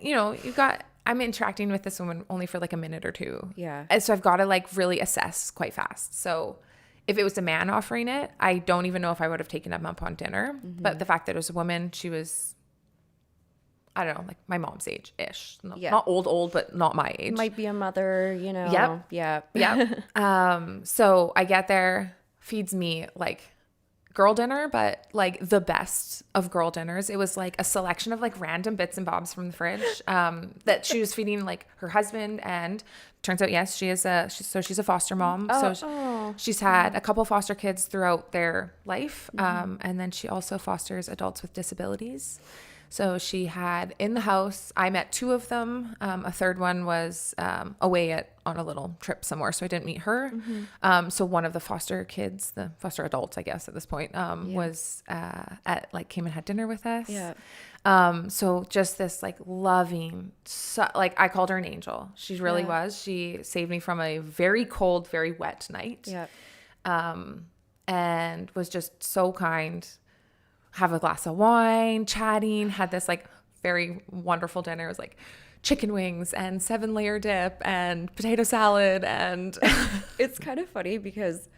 S2: I'm interacting with this woman only for like a minute or 2.
S1: Yeah.
S2: And so I've got to like really assess quite fast. So if it was a man offering it, I don't even know if I would have taken him up on dinner. But the fact that it was a woman, she was, I don't know, like my mom's age-ish. Not old, but not my age.
S1: Might be a mother,
S2: Yep.
S1: Yeah.
S2: So I get there, feeds me like girl dinner, but like the best of girl dinners. It was like a selection of like random bits and bobs from the fridge that she was feeding like her husband, and turns out, yes, she's a foster mom. She's had a couple foster kids throughout their life. And then she also fosters adults with disabilities. So she had in the house, I met 2 of them. A third one was away on a little trip somewhere, so I didn't meet her. So one of the foster kids, the foster adults, I guess at this point, was came and had dinner with us. Yeah. So just this like loving, I called her an angel. She really was. She saved me from a very cold, very wet night. Yeah. And was just so kind. Have a glass of wine, chatting, had this like very wonderful dinner. It was like chicken wings and 7-layer dip and potato salad. And
S1: it's kind of funny because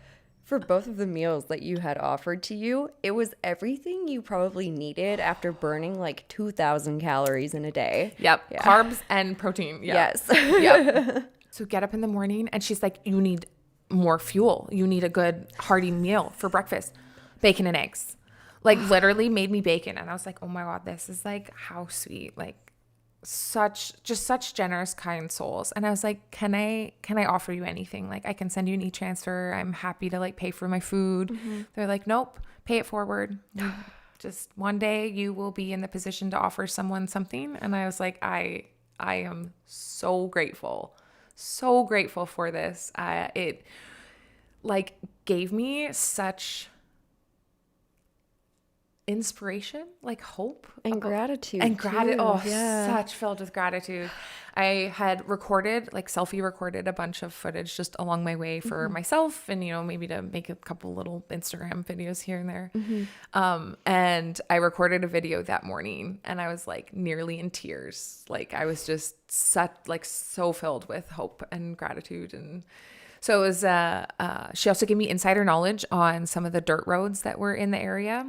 S1: For both of the meals that you had offered to you, it was everything you probably needed after burning like 2,000 calories in a day.
S2: Yep.
S1: Yeah.
S2: Carbs and protein. Yep.
S1: Yes.
S2: Yep. So get up in the morning and she's like, you need more fuel. You need a good hearty meal for breakfast. Bacon and eggs. Like literally made me bacon. And I was like, oh my God, this is like how sweet. Like such generous, kind souls. And I was like, can I offer you anything? Like I can send you an e-transfer. I'm happy to like pay for my food. Mm-hmm. They're like, nope, pay it forward. Just one day you will be in the position to offer someone something. And I was like, I am so grateful for this. It like gave me such inspiration, like hope
S1: and gratitude
S2: such filled with gratitude. I had recorded, like selfie recorded a bunch of footage just along my way for myself and, you know, maybe to make a couple little Instagram videos here and there. And I recorded a video that morning and I was like nearly in tears. Like I was just so filled with hope and gratitude. And so it was, she also gave me insider knowledge on some of the dirt roads that were in the area.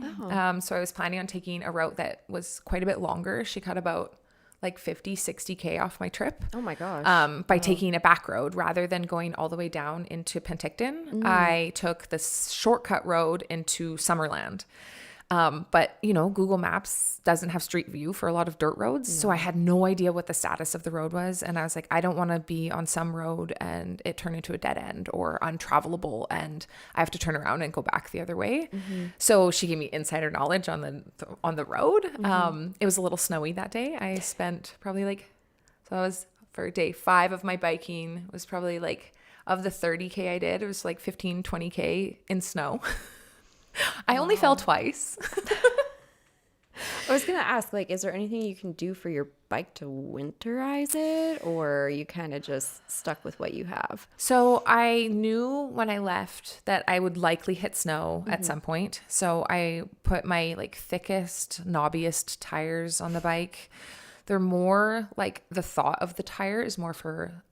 S2: So I was planning on taking a route that was quite a bit longer. She cut about like 50-60K off my trip.
S1: Oh my gosh.
S2: By taking a back road rather than going all the way down into Penticton. I took this shortcut road into Summerland. But you know, Google Maps doesn't have street view for a lot of dirt roads. So I had no idea what the status of the road was. And I was like, I don't want to be on some road and it turn into a dead end or untravelable and I have to turn around and go back the other way. So she gave me insider knowledge on the road. It was a little snowy that day. I spent probably so I was for day 5 of my biking, it was probably like of the 30K I did, it was like 15-20K in snow. I only fell twice.
S1: I was going to ask, like, is there anything you can do for your bike to winterize it, or are you kind of just stuck with what you have?
S2: So I knew when I left that I would likely hit snow at some point. So I put my like thickest, knobbiest tires on the bike. They're more like the thought of the tire is more for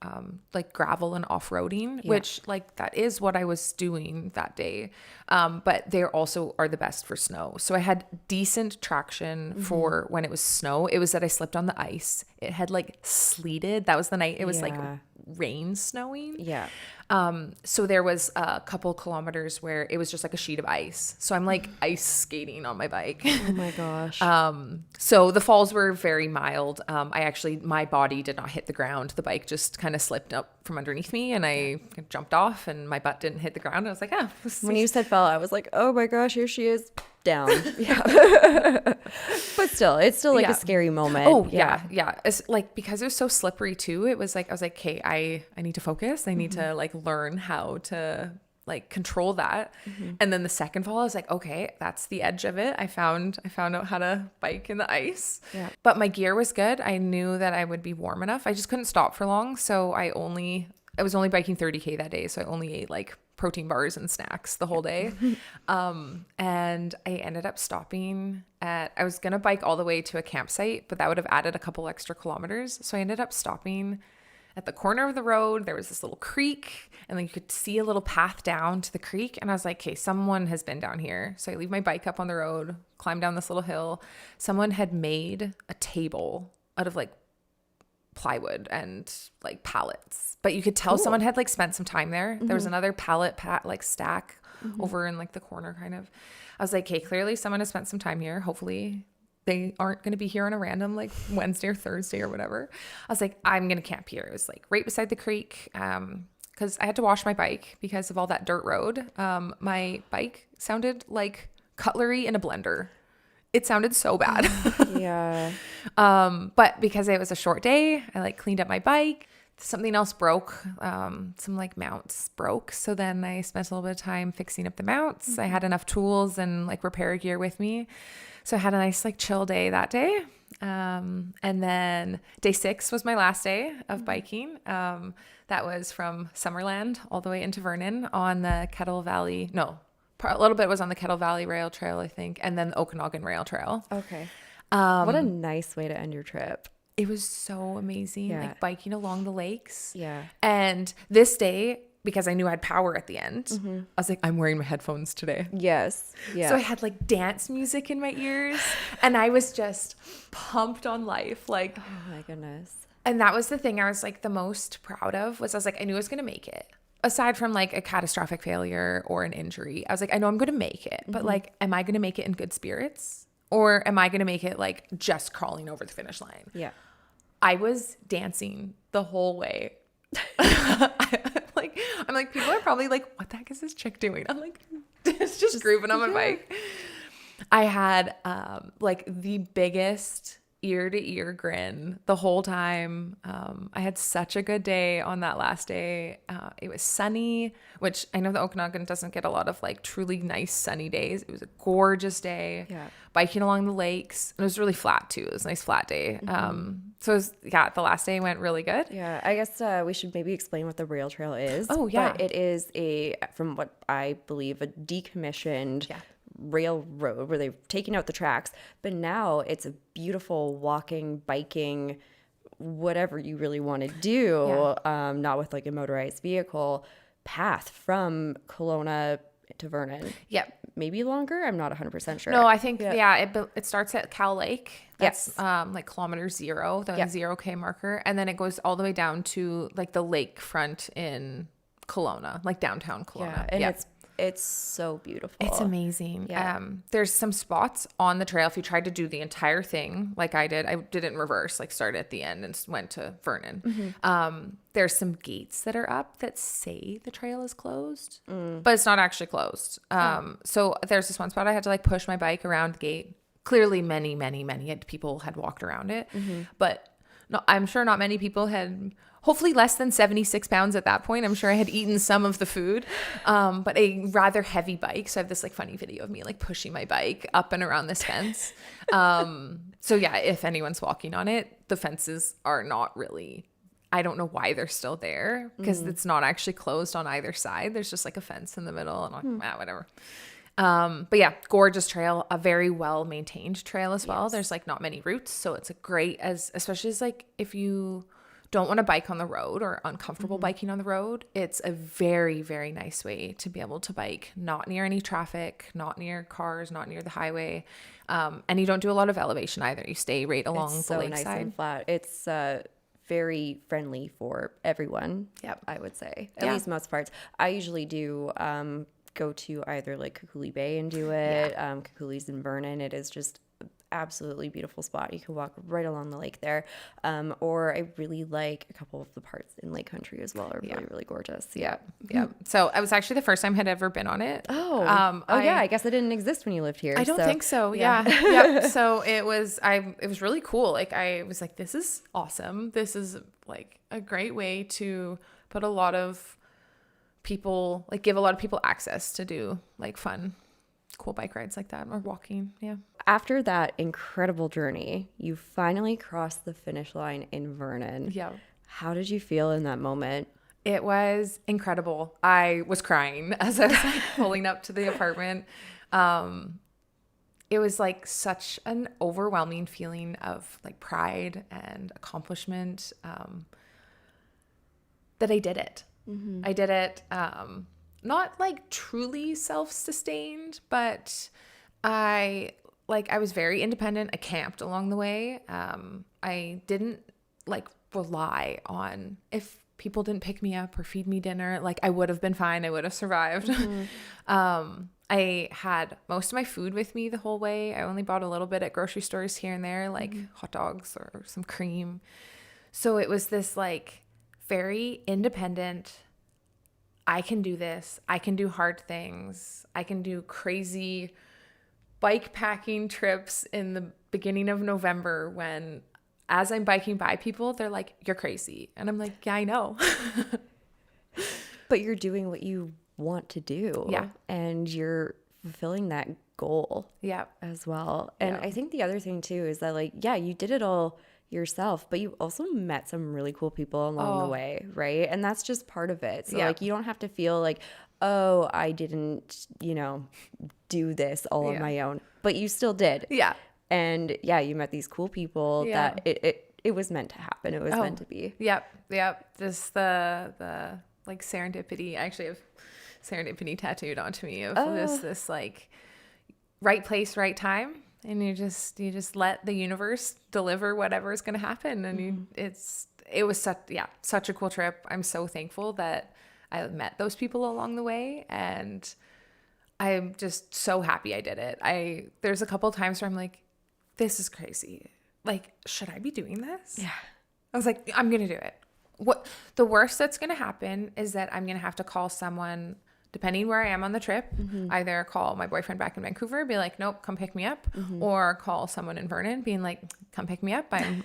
S2: like gravel and off-roading, which like that is what I was doing that day. But they also are the best for snow. So I had decent traction for when it was snow. It was that I slipped on the ice. It had like sleeted. That was the night it was like rain snowing.
S1: Yeah.
S2: So there was a couple kilometers where it was just like a sheet of ice. So I'm like ice skating on my bike.
S1: Oh my gosh.
S2: So the falls were very mild. My body did not hit the ground. The bike just kind of slipped up from underneath me and I jumped off and my butt didn't hit the ground. I was like,
S1: when you said fell, I was like, oh my gosh, here she is down. Yeah. But still, it's still like a scary moment.
S2: Oh yeah. It's like, because it was so slippery too, it was like, I was like, okay, I need to focus. I need to like learn how to like control that. And then the second fall, I was like, okay, that's the edge of it. I found out how to bike in the ice. Yeah. But my gear was good. I knew that I would be warm enough. I just couldn't stop for long. So I was only biking 30K that day. So I only ate like protein bars and snacks the whole day. And I ended up stopping I was going to bike all the way to a campsite, but that would have added a couple extra kilometers. So I ended up stopping at the corner of the road. There was this little creek and then you could see a little path down to the creek. And I was like, okay, someone has been down here. So I leave my bike up on the road, climb down this little hill. Someone had made a table out of like plywood and like pallets, but you could tell someone had like spent some time there. There was another pallet like stack over in like the corner kind of. I was like, okay, clearly someone has spent some time here. Hopefully they aren't going to be here on a random like Wednesday or Thursday or whatever. I was like, I'm going to camp here. It was like right beside the creek. Cause I had to wash my bike because of all that dirt road. My bike sounded like cutlery in a blender. It sounded so bad.
S1: Yeah.
S2: But because it was a short day, I like cleaned up my bike. Something else broke. Some like mounts broke. So then I spent a little bit of time fixing up the mounts. I had enough tools and like repair gear with me. So I had a nice like chill day that day. And then day 6 was my last day of biking. That was from Summerland all the way into Vernon on the Kettle Valley. No, a little bit was on the Kettle Valley Rail Trail, I think. And then the Okanagan Rail Trail.
S1: Okay. What a nice way to end your trip.
S2: It was so amazing, like biking along the lakes.
S1: Yeah.
S2: And this day because I knew I had power at the end, I was like, I'm wearing my headphones today.
S1: Yes. Yeah.
S2: So I had like dance music in my ears and I was just pumped on life. Like,
S1: oh my goodness.
S2: and that was the thing I was like the most proud of was I was like, I knew I was going to make it. Aside from like a catastrophic failure or an injury, I was like, I know I'm going to make it, but like, am I going to make it in good spirits or am I going to make it like just crawling over the finish line?
S1: Yeah.
S2: I was dancing the whole way. I'm like, people are probably like, what the heck is this chick doing? I'm like, it's just grooving on my bike. I had like the biggest ear to ear grin the whole time. I had such a good day on that last day. It was sunny, which I know the Okanagan doesn't get a lot of like truly nice sunny days. It was a gorgeous day.
S1: Yeah.
S2: Biking along the lakes. And it was really flat too. It was a nice flat day. So it was, the last day went really good.
S1: Yeah, I guess we should maybe explain what the rail trail is.
S2: Oh, yeah.
S1: But it is from what I believe, a decommissioned railroad where they've taken out the tracks. But now it's a beautiful walking, biking, whatever you really want to do, not with like a motorized vehicle, path from Kelowna to Vernon.
S2: Yep.
S1: Maybe longer. I'm not 100% sure.
S2: No, I think, it starts at Cal Lake. That's
S1: Yes.
S2: like kilometer 0, the 0K marker. And then it goes all the way down to like the lakefront in Kelowna, like downtown Kelowna.
S1: Yeah, and it's so beautiful.
S2: It's amazing.
S1: Yeah.
S2: There's some spots on the trail. If you tried to do the entire thing like I did it in reverse, like started at the end and went to Vernon. There's some gates that are up that say the trail is closed, but it's not actually closed. So there's this one spot I had to like push my bike around the gate. Clearly many people had walked around it, but no, I'm sure not many people had. Hopefully less than 76 pounds at that point. I'm sure I had eaten some of the food, but a rather heavy bike. So I have this like funny video of me like pushing my bike up and around this fence. So yeah, if anyone's walking on it, the fences are not really, I don't know why they're still there because it's not actually closed on either side. There's just like a fence in the middle and I'm like, whatever. But yeah, gorgeous trail, a very well maintained trail as well. There's like not many routes. So it's a great especially as like if you don't want to bike on the road or uncomfortable biking on the road, it's a very, very nice way to be able to bike, not near any traffic, not near cars, not near the highway. And you don't do a lot of elevation either. You stay right along
S1: It's
S2: the
S1: so
S2: lakeside.
S1: nice and flat. It's very friendly for everyone.
S2: Yep.
S1: I would say, at least most parts. I usually do go to either like Kakuli Bay and do it. Kakuli's in Vernon. It is just absolutely beautiful spot. You can walk right along the lake there. Or I really like a couple of the parts in Lake Country as well are really, really gorgeous. Yeah.
S2: So it was actually the first time I had ever been on it.
S1: I guess it didn't exist when you lived here.
S2: I don't think so. Yeah. So it was really cool. Like I was like, this is awesome. This is like a great way to put a lot of people, like give a lot of people access to do like fun, cool bike rides like that or walking. Yeah.
S1: After that incredible journey, you finally crossed the finish line in Vernon.
S2: Yeah.
S1: How did you feel in that moment?
S2: It was incredible. I was crying as I was like pulling up to the apartment. It was like such an overwhelming feeling of like pride and accomplishment that I did it. I did it. Not like truly self-sustained, but I was very independent. I camped along the way. I didn't like rely on if people didn't pick me up or feed me dinner. Like I would have been fine. I would have survived. I had most of my food with me the whole way. I only bought a little bit at grocery stores here and there, like hot dogs or some cream. So it was this like very independent, I can do this. I can do hard things. I can do crazy bike packing trips in the beginning of November when as I'm biking by people, they're like, you're crazy. And I'm like, yeah, I know.
S1: But you're doing what you want to do.
S2: Yeah.
S1: And you're fulfilling that goal.
S2: Yeah.
S1: As well. And I think the other thing too is that like, yeah, you did it all yourself, but you also met some really cool people along the way, right? And that's just part of it. So like you don't have to feel like, oh, I didn't, do this all on my own, but you still did.
S2: Yeah.
S1: And you met these cool people that it was meant to happen. It was meant to be.
S2: Yep. Just the like serendipity. I actually have serendipity tattooed onto me of this like right place, right time. And you just let the universe deliver whatever is going to happen. And it was such a cool trip. I'm so thankful that I met those people along the way, and I'm just so happy I did it. There's a couple times where I'm like, this is crazy. Like, should I be doing this?
S1: Yeah.
S2: I was like, I'm going to do it. What the worst that's going to happen is that I'm going to have to call someone, depending where I am on the trip, either call my boyfriend back in Vancouver, be like, nope, come pick me up, or call someone in Vernon being like, come pick me up. I'm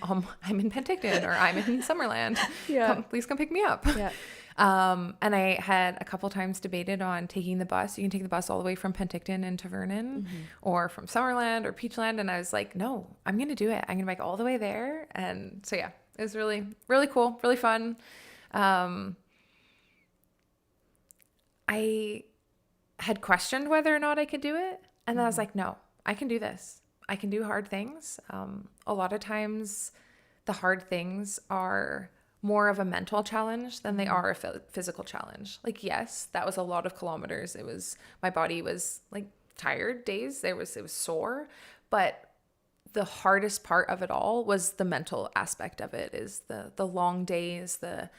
S2: in Penticton, or I'm in Summerland. Yeah. Please come pick me up.
S1: Yeah.
S2: And I had a couple times debated on taking the bus. You can take the bus all the way from Penticton into Vernon, or from Summerland or Peachland. And I was like, no, I'm going to do it. I'm going to bike all the way there. And so, yeah, it was really, really cool, really fun. I had questioned whether or not I could do it. And then I was like, no, I can do this. I can do hard things. A lot of times the hard things are more of a mental challenge than they are a physical challenge. Like, yes, that was a lot of kilometers. My body was like tired days. It was sore, but the hardest part of it all was the mental aspect of it, is the long days, the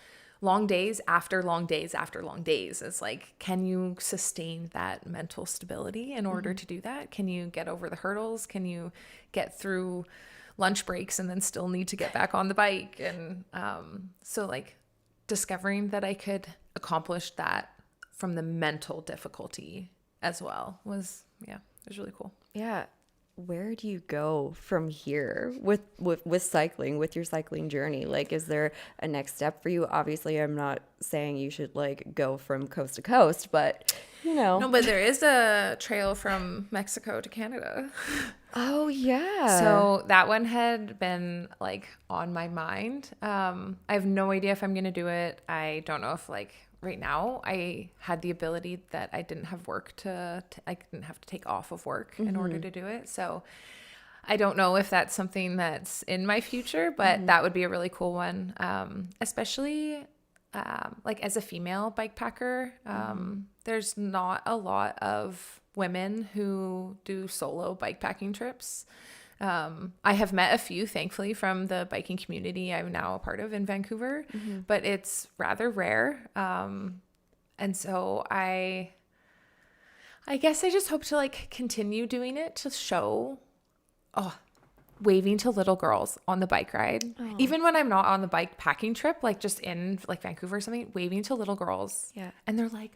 S2: long days after long days after long days. It's like, can you sustain that mental stability in order to do that? Can you get over the hurdles? Can you get through lunch breaks and then still need to get back on the bike? And so like discovering that I could accomplish that from the mental difficulty as well was really cool.
S1: Yeah. Where do you go from here with cycling, with your cycling journey? Like, is there a next step for you? Obviously, I'm not saying you should like go from coast to coast, but you know.
S2: No, but there is a trail from Mexico to Canada.
S1: Oh yeah.
S2: So that one had been like on my mind. I have no idea if I'm going to do it. I don't know if like right now I had the ability that I didn't have work I didn't have to take off of work in order to do it. So I don't know if that's something that's in my future, but that would be a really cool one. Especially like as a female bike packer, there's not a lot of women who do solo bike packing trips. I have met a few, thankfully, from the biking community I'm now a part of in Vancouver, but it's rather rare. And so I guess I just hope to like continue doing it to show, waving to little girls on the bike ride. Oh. Even when I'm not on the bike packing trip, like just in like Vancouver or something, waving to little girls. Yeah. And they're like,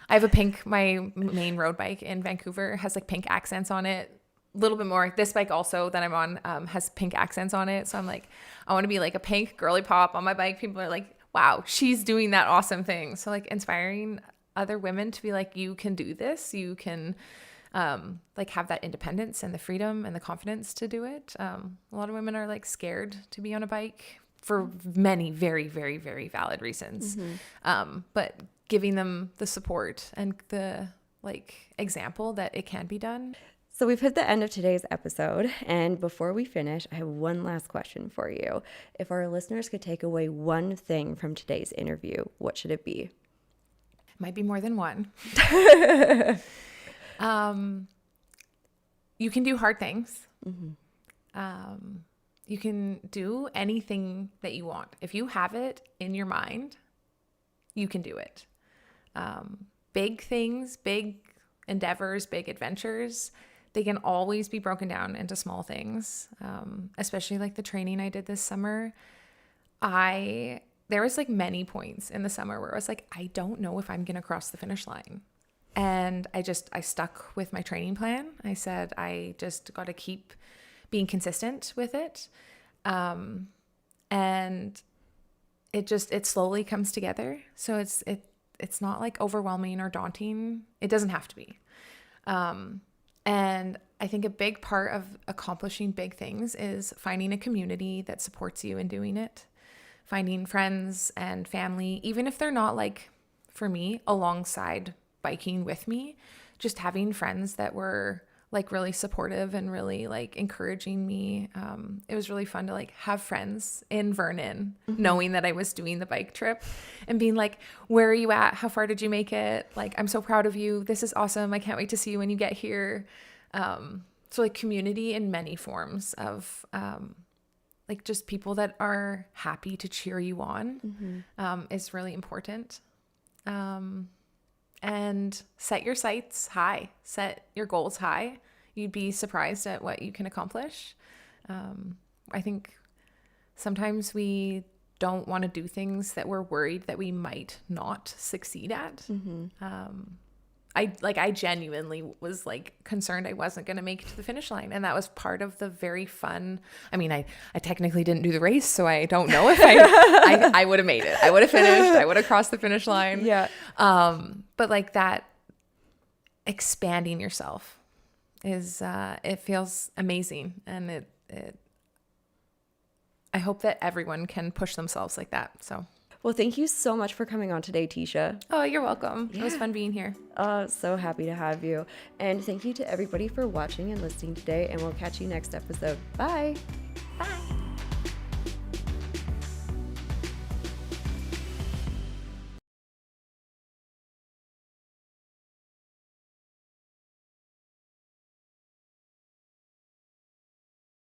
S2: I have my main road bike in Vancouver has like pink accents on it. A little bit more. This bike also that I'm on has pink accents on it. So I'm like, I want to be like a pink girly pop on my bike. People are like, wow, she's doing that awesome thing. So like inspiring other women to be like, you can do this. You can like have that independence and the freedom and the confidence to do it. A lot of women are like scared to be on a bike for many very, very, very valid reasons. But giving them the support and the like example that it can be done.
S1: So we've hit the end of today's episode, and before we finish, I have one last question for you. If our listeners could take away one thing from today's interview, what should it be?
S2: Might be more than one. You can do hard things. You can do anything that you want. If you have it in your mind, you can do it. Big things, big endeavors, big adventures, they can always be broken down into small things, especially like the training I did this summer. There was like many points in the summer where I was like, I don't know if I'm going to cross the finish line. And I stuck with my training plan. I said, I just got to keep being consistent with it. And it slowly comes together. So it's not like overwhelming or daunting. It doesn't have to be. And I think a big part of accomplishing big things is finding a community that supports you in doing it. Finding friends and family, even if they're not like, for me, alongside biking with me, just having friends that were like really supportive and really like encouraging me. It was really fun to like have friends in Vernon, knowing that I was doing the bike trip and being like, where are you at? How far did you make it? Like, I'm so proud of you. This is awesome. I can't wait to see you when you get here. So like community in many forms of like just people that are happy to cheer you on is really important. And set your sights high, set your goals high. You'd be surprised at what you can accomplish. I think sometimes we don't want to do things that we're worried that we might not succeed at. I genuinely was like concerned I wasn't going to make it to the finish line. And that was part of the very fun. I mean, I technically didn't do the race, so I don't know if I would have made it. I would have finished. I would have crossed the finish line.
S1: Yeah.
S2: But like that expanding yourself is, it feels amazing. And I hope that everyone can push themselves like that. So.
S1: Well, thank you so much for coming on today, Teesha.
S2: Oh, you're welcome. It was fun being here.
S1: So happy to have you. And thank you to everybody for watching and listening today. And we'll catch you next episode. Bye.
S2: Bye.